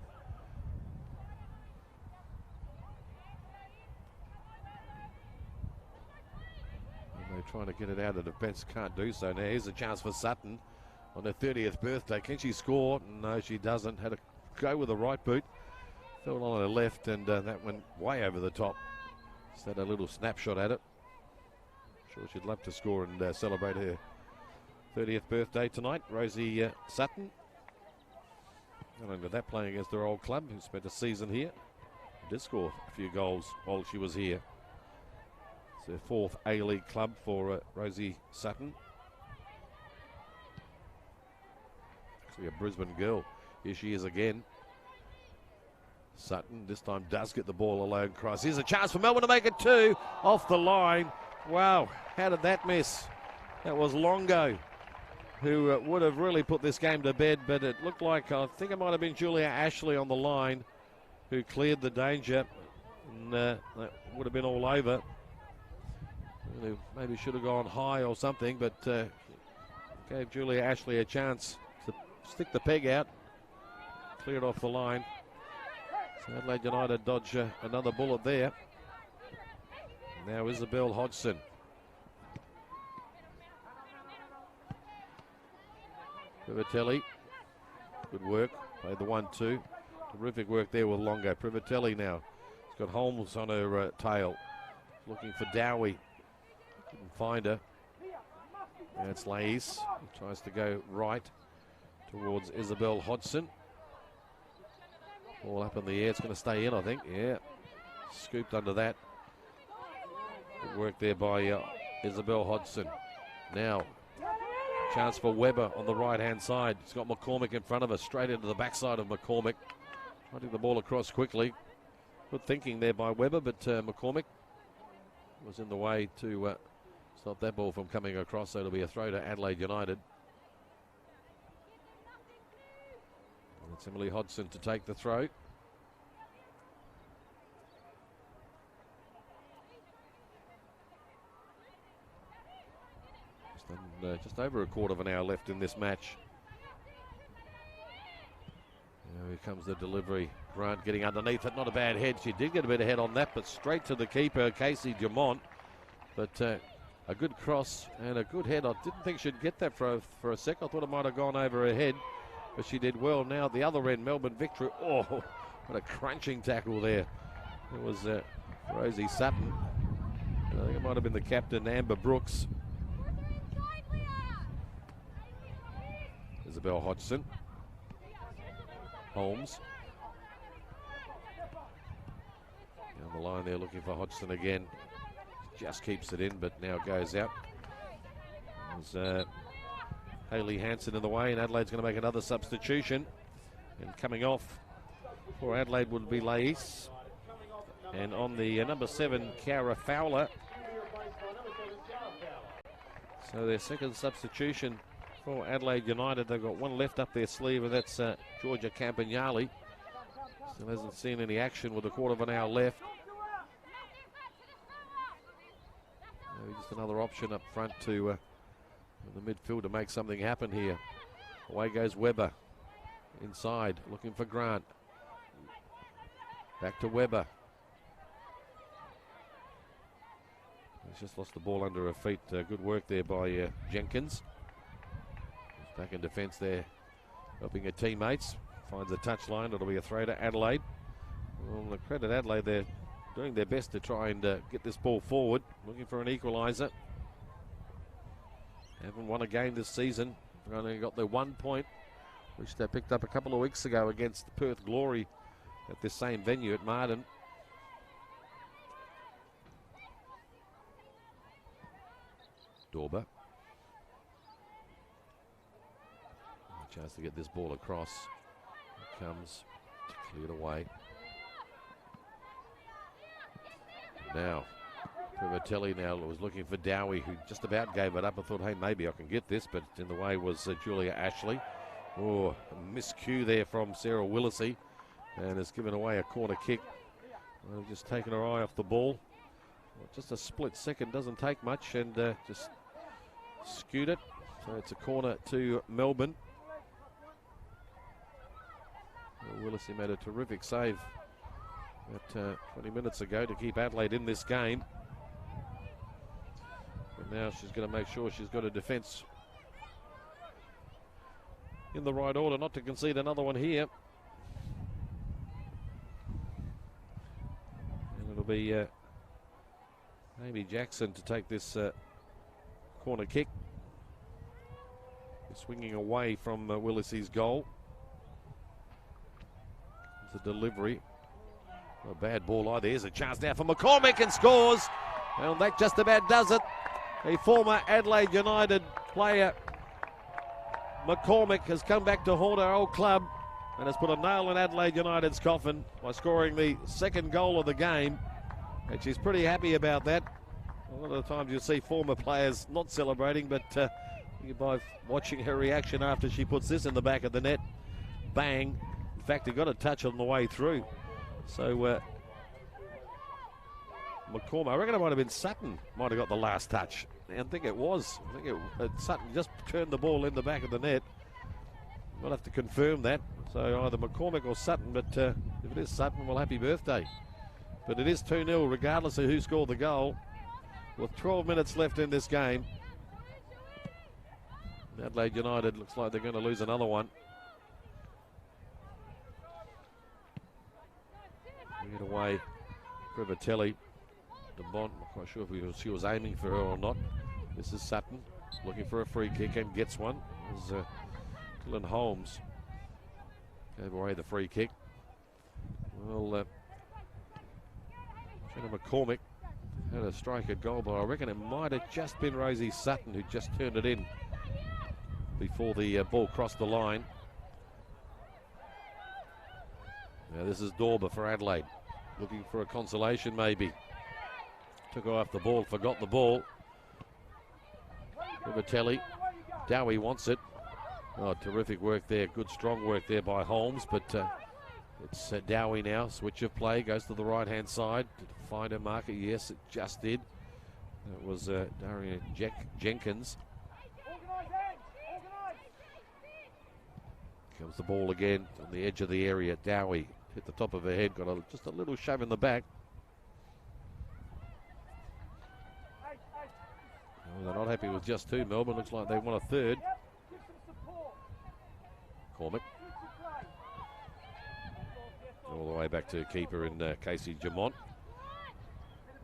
And they're trying to get it out of defence, can't do so. Now here's a chance for Sutton on her 30th birthday. Can she score? No, she doesn't. Had to go with the right boot. Fell on her left, and that went way over the top. Just had a little snapshot at it. Sure she'd love to score and celebrate her 30th birthday tonight. Rosie Sutton. Not only that, playing against her old club, who spent a season here. Did score a few goals while she was here. It's her fourth A-League club for Rosie Sutton. Actually a Brisbane girl. Here she is again. Sutton this time does get the ball alone. Cross. Here's a chance for Melbourne to make it 2 off the line. Wow, how did that miss? That was Longo, who would have really put this game to bed, but it looked like, I think it might have been Julia Ashley on the line who cleared the danger, and that would have been all over. Maybe should have gone high or something, but gave Julia Ashley a chance to stick the peg out, clear it off the line. So Adelaide United dodge another bullet there. Now Isabel Hodgson. Privatelli, good work, played the 1-2. Terrific work there with Longo. Privatelli now, she's got Holmes on her tail, looking for Dowie, couldn't find her. Now it's Lais, who tries to go right towards Isabel Hodgson. Ball up in the air, it's going to stay in, I think, yeah. Scooped under that. Good work there by Isabel Hodgson. Now, chance for Webber on the right-hand side. He's got McCormick in front of her, straight into the backside of McCormick. Trying to get the ball across quickly. Good thinking there by Webber, but McCormick was in the way to stop that ball from coming across, so it'll be a throw to Adelaide United. And it's Emily Hodgson to take the throw. Just over a quarter of an hour left in this match. Now here comes the delivery. Grant getting underneath it. Not a bad head. She did get a bit of head on that, but straight to the keeper, Casey Dumont. But a good cross and a good head. I didn't think she'd get that for a sec. I thought it might have gone over her head, but she did well. Now the other end, Melbourne victory. Oh, what a crunching tackle there. It was Rosie Sutton. I think it might have been the captain, Amber Brooks. Isabel Hodgson. Holmes. Down the line there looking for Hodgson again. Just keeps it in, but now goes out. There's Hayley Hanson in the way, and Adelaide's going to make another substitution. And coming off for Adelaide would be Lais. And on the number 7, Cara Fowler. So their second substitution for Adelaide United. They've got one left up their sleeve, and that's Georgia Campagnoli. Still hasn't seen any action with a quarter of an hour left. Just another option up front to in the midfield to make something happen here. Away goes Webber. Inside, looking for Grant. Back to Webber. He's just lost the ball under her feet. Good work there by Jenkins. Back in defence there, helping her teammates. Finds a touchline. It'll be a throw to Adelaide. Well, the credit Adelaide, they're doing their best to try and get this ball forward. Looking for an equaliser. Haven't won a game this season. They've only got their 1 point, which they picked up a couple of weeks ago against Perth Glory at this same venue at Marden. Dorber. Chance to get this ball across. It comes cleared away. Now, Privatelli now was looking for Dowie, who just about gave it up. I thought, hey, maybe I can get this, but in the way was Julia Ashley. Oh, a miscue there from Sarah Willisey, and has given away a corner kick. Just taken her eye off the ball. Well, just a split second, doesn't take much, and just skewed it. So it's a corner to Melbourne. Willisey made a terrific save 20 minutes ago to keep Adelaide in this game. But now she's going to make sure she's got a defence in the right order, not to concede another one here. And it'll be Amy Jackson to take this corner kick. Swinging away from Willisey's goal. The delivery. A bad ball either. Here's a chance now for McCormick, and scores. And that just about does it. A former Adelaide United player, McCormick, has come back to haunt our old club and has put a nail in Adelaide United's coffin by scoring the second goal of the game. And she's pretty happy about that. A lot of the times you'll see former players not celebrating, but by watching her reaction after she puts this in the back of the net, bang. In fact, he got a touch on the way through. So McCormick, I reckon it might have been Sutton, might have got the last touch. I think it was. I think Sutton just turned the ball in the back of the net. We'll have to confirm that. So either McCormick or Sutton, but if it is Sutton, well, happy birthday. But it is 2-0 regardless of who scored the goal. with 12 minutes left in this game. Adelaide United looks like they're going to lose another one. Get away, Privatelli. DeBont, not quite sure if she was aiming for her or not. This is Sutton looking for a free kick and gets one. As Dylan Holmes gave away the free kick. Well, Jenna McCormick had a strike at goal, but I reckon it might have just been Rosie Sutton who just turned it in before the ball crossed the line. Now this is Dorber for Adelaide, looking for a consolation maybe. Took off the ball, forgot the ball. Privatelli, Dowie wants it. Oh, terrific work there, good strong work there by Holmes, but it's Dowie now, switch of play, goes to the right hand side to find a marker. Yes, it just did. That was Darian Jenkins. Comes the ball again on the edge of the area. Dowie hit the top of her head, got just a little shove in the back. Oh, they're not happy with just two. Melbourne looks like they want a third. Cormac. All the way back to keeper in Casey Jamont,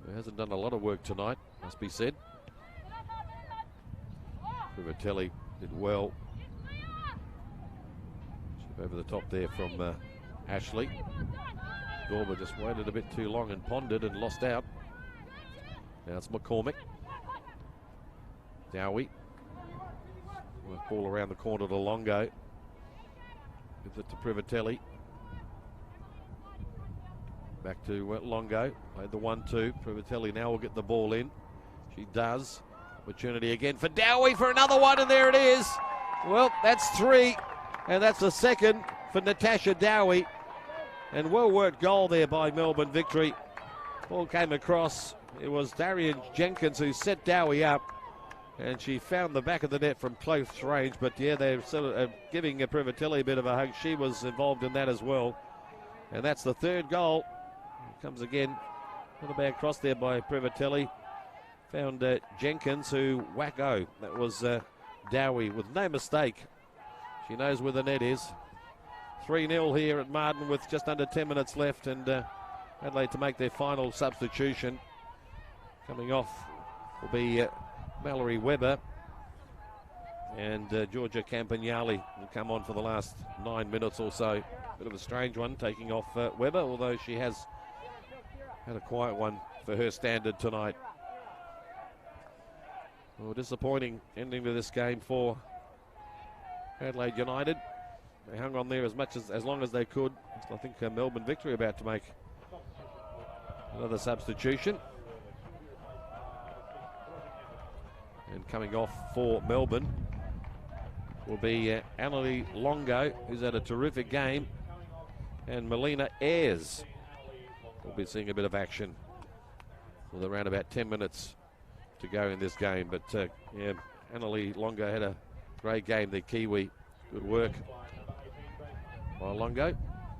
who hasn't done a lot of work tonight, must be said. Privatelli did well. Over the top there from Ashley. Dorber just waited a bit too long and pondered and lost out. Now it's McCormick. Dowie. Ball around the corner to Longo. Gives it to Privatelli. Back to Longo. Played the 1-2. Privatelli now will get the ball in. She does. Opportunity again for Dowie for another one, and there it is. Well, that's three. And that's the second for Natasha Dowie. And well-worked goal there by Melbourne Victory. Ball came across. It was Darian Jenkins who set Dowie up. And she found the back of the net from close range. But yeah, they're sort of giving Privatelli a bit of a hug. She was involved in that as well. And that's the third goal. It comes again. Not a bad cross there by Privatelli. Found Jenkins, who wacko. That was Dowie with no mistake. She knows where the net is. 3-0 here at Martin with just under 10 minutes left, and Adelaide to make their final substitution. Coming off will be Mallory Webber, and Georgia Campagnoli will come on for the last 9 minutes or so. Bit of a strange one taking off Webber, although she has had a quiet one for her standard tonight. Well, disappointing ending to this game for Adelaide United. They hung on there as long as they could. I think Melbourne Victory about to make another substitution. And coming off for Melbourne will be Annalie Longo, who's had a terrific game, and Melina Ayres. We'll be seeing a bit of action with around about 10 minutes to go in this game. But yeah, Annalie Longo had a great game, the Kiwi. Good work by Longo,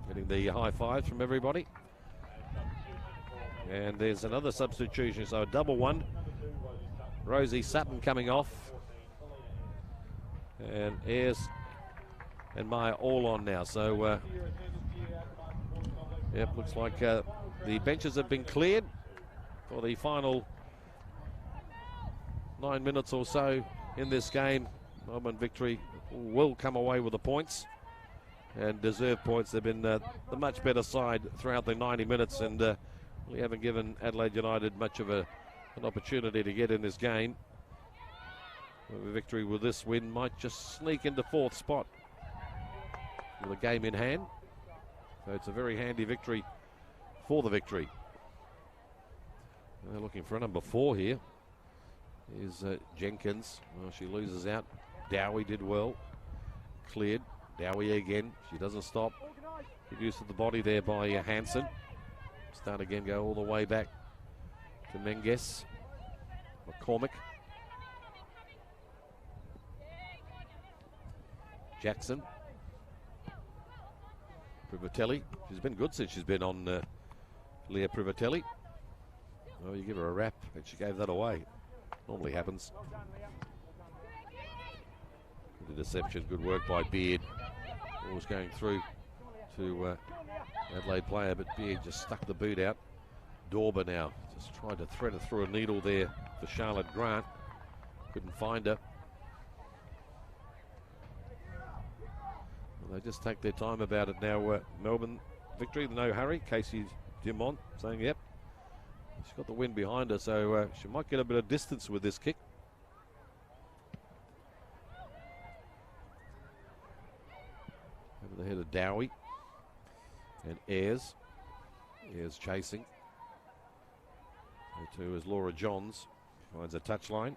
getting the high fives from everybody. And there's another substitution, so a double one. Rosie Sutton coming off. And Ayres and Maya all on now. So, yep, looks like the benches have been cleared for the final 9 minutes or so in this game. Melbourne Victory will come away with the points, and deserved points. They've been the much better side throughout the 90 minutes, and we haven't given Adelaide United much of an opportunity to get in this game. Victory with this win might just sneak into 4th spot with a game in hand. So it's a very handy victory for the Victory. They're looking for a number 4 here. Here's Jenkins. Well, she loses out. Dowie did well. Cleared. Dowie again. She doesn't stop. Good use of the body there by Hansen. Start again, go all the way back to Menges. McCormick. Jackson. Privatelli. She's been good since she's been on Leah Privatelli. Well, you give her a wrap, and she gave that away. Normally happens. The deception, good work by Beard. Ball was going through to Adelaide player, but Beard just stuck the boot out. Dorber now just tried to thread it through a needle there for Charlotte Grant. Couldn't find her. Well, they just take their time about it now. Melbourne victory, no hurry. Casey Dumont saying, yep, she's got the wind behind her, so she might get a bit of distance with this kick. Over the head of Dowie and Ayres. Ayres chasing. So too is Laura Johns. Finds a touchline.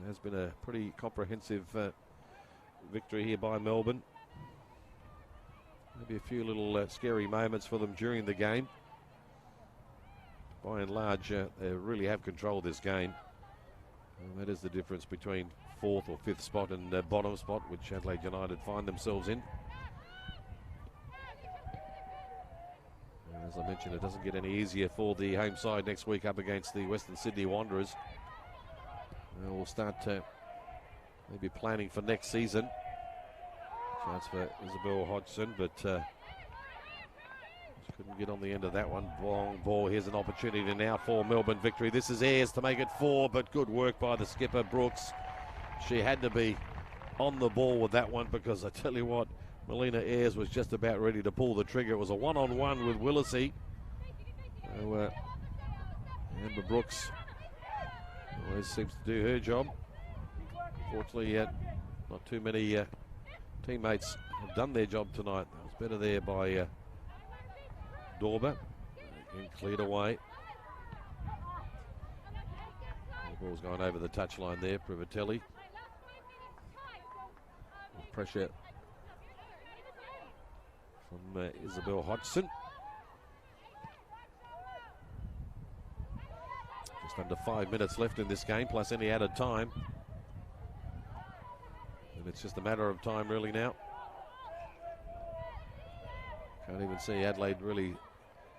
It has been a pretty comprehensive victory here by Melbourne. Maybe a few little scary moments for them during the game. By and large, they really have controlled this game. And that is the difference between 4th or 5th spot and bottom spot, which Adelaide United find themselves in. And as I mentioned, it doesn't get any easier for the home side next week up against the Western Sydney Wanderers. We'll start maybe planning for next season. Chance for Isabel Hodgson, but just couldn't get on the end of that one. Long ball. Here's an opportunity now for Melbourne victory. This is Ayres to make it 4, but good work by the skipper, Brooks. She had to be on the ball with that one, because I tell you what, Melina Ayres was just about ready to pull the trigger. It was a one-on-one with Willisey. So, Amber Brooks always seems to do her job. Fortunately, not too many teammates have done their job tonight. That was better there by Dorber. Again, cleared away. The ball's going over the touchline there. Privatelli. Pressure from Isabel Hodgson. Just under 5 minutes left in this game, plus any added time. And it's just a matter of time really now. Can't even see Adelaide really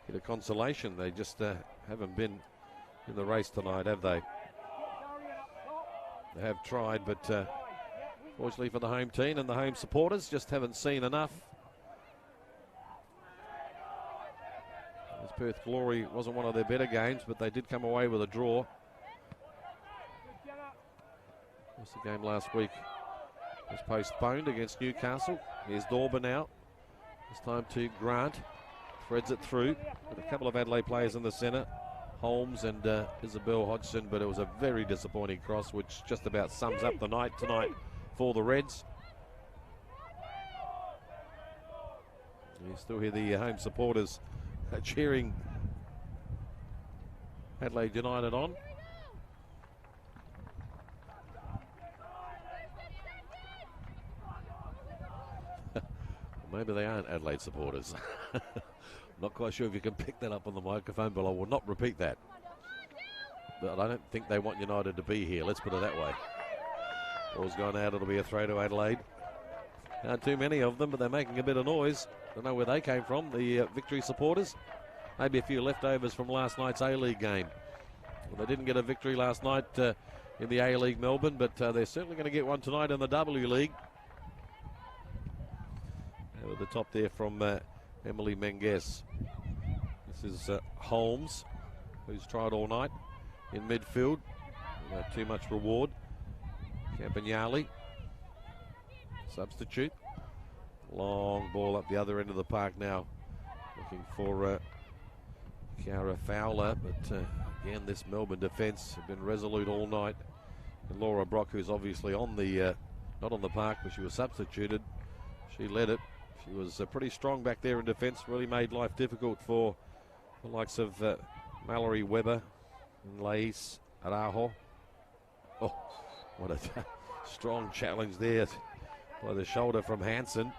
get a consolation. They just haven't been in the race tonight, have they? They have tried, but fortunately for the home team and the home supporters, just haven't seen enough. This Perth Glory wasn't one of their better games, but they did come away with a draw. Of course, the game last week was postponed against Newcastle. Here's Dorber now. This time to Grant. Threads it through with a couple of Adelaide players in the centre. Holmes and Isabel Hodgson, but it was a very disappointing cross, which just about sums up the night tonight for the Reds. You still hear the home supporters cheering Adelaide United on. Maybe they aren't Adelaide supporters. Not quite sure if you can pick that up on the microphone, but I will not repeat that. But I don't think they want United to be here, let's put it that way. Ball's gone out, it'll be a throw to Adelaide. Not too many of them, but they're making a bit of noise. Don't know where they came from, the victory supporters. Maybe a few leftovers from last night's A-League game. Well, they didn't get a victory last night in the A-League Melbourne, but they're certainly going to get one tonight in the W-League. Over the top there from Emily Menges. This is Holmes, who's tried all night in midfield. Without too much reward. Campagnoli, substitute. Long ball up the other end of the park now. Looking for Chiara Fowler, but again, this Melbourne defence have been resolute all night. And Laura Brock, who's obviously on the, not on the park, but she was substituted. She led it. She was pretty strong back there in defence, really made life difficult for the likes of Mallory Webber and Lais Araujo. Oh, what a strong challenge there by the shoulder from Hansen.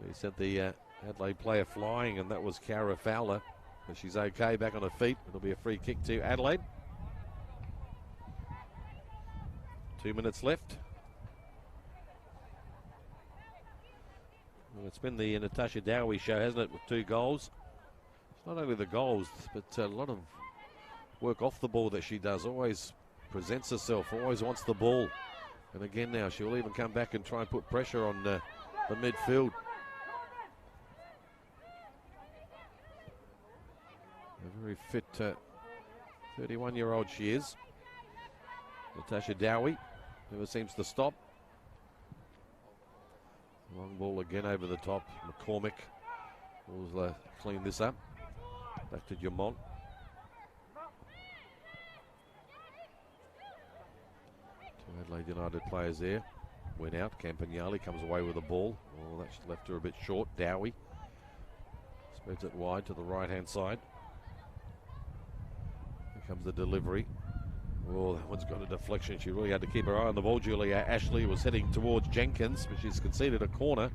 He sent the Adelaide player flying, and that was Chiara Fowler. But she's okay, back on her feet. It'll be a free kick to Adelaide. 2 minutes left. Well, it's been the Natasha Dowie show, hasn't it, with 2 goals. It's not only the goals, but a lot of work off the ball that she does. Always presents herself, always wants the ball. And again now, she'll even come back and try and put pressure on the midfield. A very fit 31-year-old she is. Natasha Dowie never seems to stop. Long ball again over the top. McCormick will clean this up. Back to Dumont. Two Adelaide United players there. Went out. Campagnoli comes away with the ball. Oh, that's left her a bit short. Dowie spreads it wide to the right-hand side. Here comes the delivery. Oh, that one's got a deflection. She really had to keep her eye on the ball. Julia Ashley was heading towards Jenkins, but she's conceded a corner.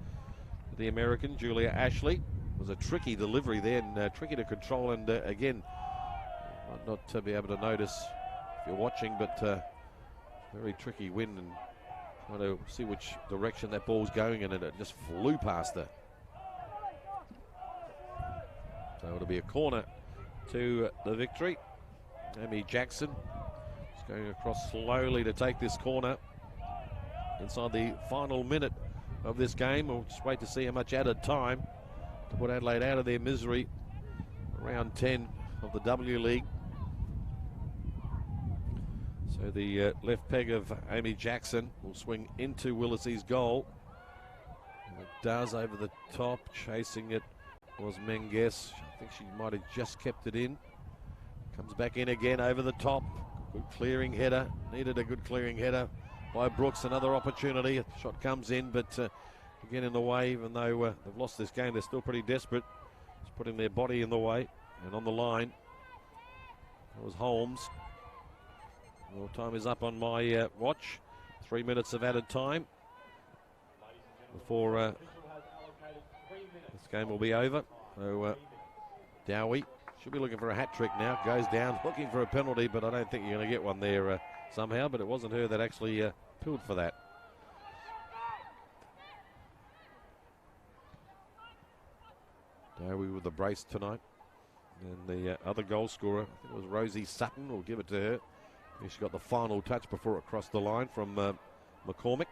The American, Julia Ashley. It was a tricky delivery there and tricky to control. And again, might not be able to notice if you're watching, but very tricky win and trying to see which direction that ball's going in, and it just flew past her. So it'll be a corner to the Victory. Amy Jackson going across slowly to take this corner inside the final minute of this game. We'll just wait to see how much added time to put Adelaide out of their misery. Round 10 of the W League. So the left peg of Amy Jackson will swing into Willisey's goal. And it does over the top. Chasing it was Menges. I think she might have just kept it in. Comes back in again over the top. Good clearing header. Needed a good clearing header by Brooks. Another opportunity. A shot comes in, but again in the way. Even though they've lost this game, they're still pretty desperate. Just putting their body in the way. And on the line, that was Holmes. Well, time is up on my watch. 3 minutes of added time before this game will be over. So Dowie should be looking for a hat trick now. Goes down looking for a penalty, but I don't think you're going to get one there somehow. But it wasn't her that actually pulled for that. Dowie with the brace tonight. And the other goal scorer, I think it was Rosie Sutton. We'll give it to her. She got the final touch before it crossed the line from McCormick.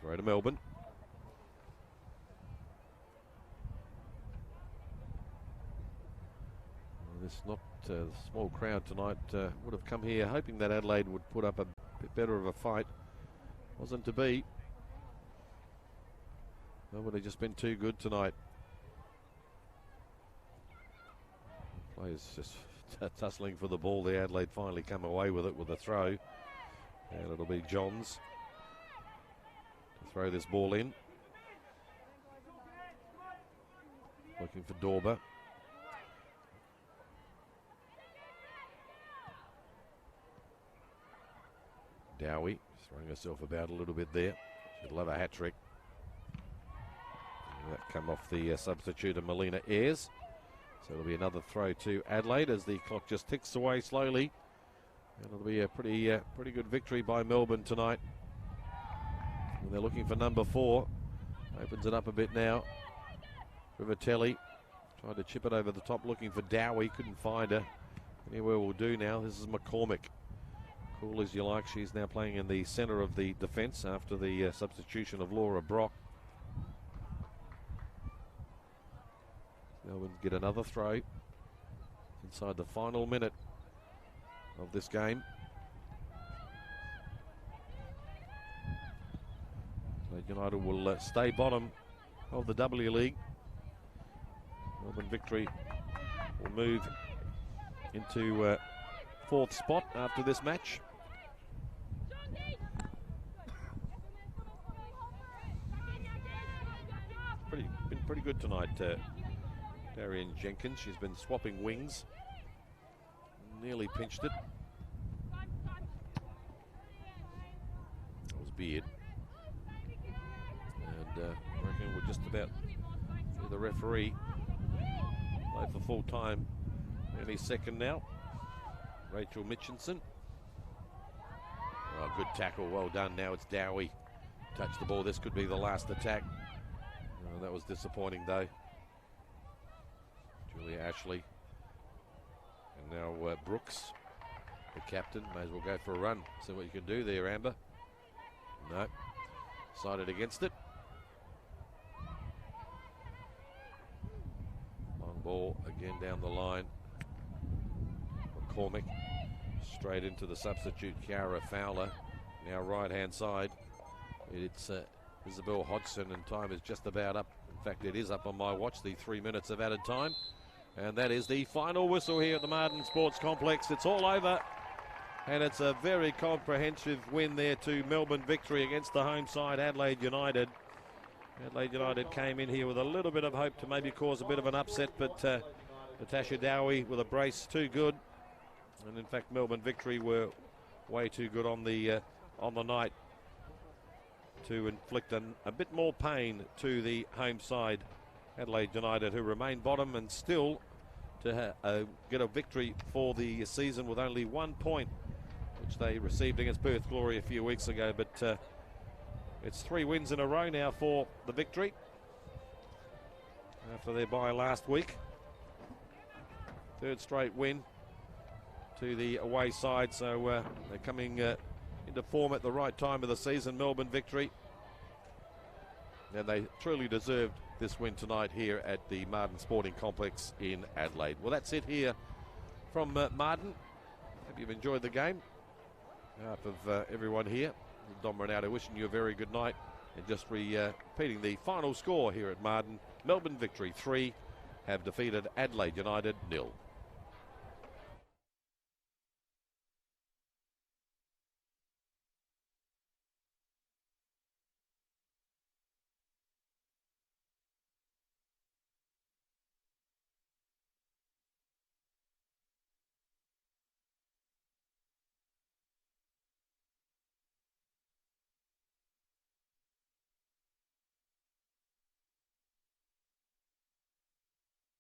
Throw to Melbourne. This not small crowd tonight would have come here hoping that Adelaide would put up a bit better of a fight. Wasn't to be. Nobody just been too good tonight. Players just tussling for the ball there. Adelaide finally come away with it with a throw. And it'll be Johns to throw this ball in. Looking for Dorber. Dowie throwing herself about a little bit there. She'd love a hat trick. And that come off the substitute of Melina Ayres. So it'll be another throw to Adelaide as the clock just ticks away slowly. And it'll be a pretty good victory by Melbourne tonight. And they're looking for number 4. Opens it up a bit now. Rivatelli tried to chip it over the top looking for Dowie. Couldn't find her. Anywhere will do now. This is McCormick. Cool as you like. She's now playing in the centre of the defence after the substitution of Laura Brock. Melbourne get another throw inside the final minute of this game. United will stay bottom of the W League. Melbourne Victory will move into 4th spot after this match. Been pretty good tonight. Darian Jenkins, she's been swapping wings. Nearly pinched it. That was Beard. And I reckon we're just about through the referee. Play for full time any second now. Rachel Mitchinson. Oh, good tackle, well done. Now it's Dowie. Touch the ball, this could be the last attack. Well, that was disappointing though. Julia Ashley. And now Brooks, the captain. May as well go for a run. See what you can do there, Amber. No. Decided against it. Long ball again down the line. McCormick straight into the substitute, Kiara Fowler. Now right-hand side. It's Isabel Hodgson, and time is just about up. In fact, it is up on my watch, the 3 minutes of added time. And that is the final whistle here at the Martin Sports Complex. It's all over. And it's a very comprehensive win there to Melbourne Victory against the home side, Adelaide United. Adelaide United came in here with a little bit of hope to maybe cause a bit of an upset, but Natasha Dowie with a brace too good. And in fact, Melbourne Victory were way too good on the night to inflict a bit more pain to the home side, Adelaide United, who remain bottom and still to get a victory for the season with only 1 point, which they received against Perth Glory a few weeks ago. But it's 3 wins in a row now for the Victory after their bye last week. 3rd straight win to the away side, so they're coming into form at the right time of the season, Melbourne Victory. And they truly deserved this win tonight here at the Martin Sporting Complex in Adelaide. Well, that's it here from Martin. Hope you've enjoyed the game. On behalf of everyone here, Dom Ronaldo wishing you a very good night, and just repeating the final score here at Martin. Melbourne Victory 3 have defeated Adelaide United 0.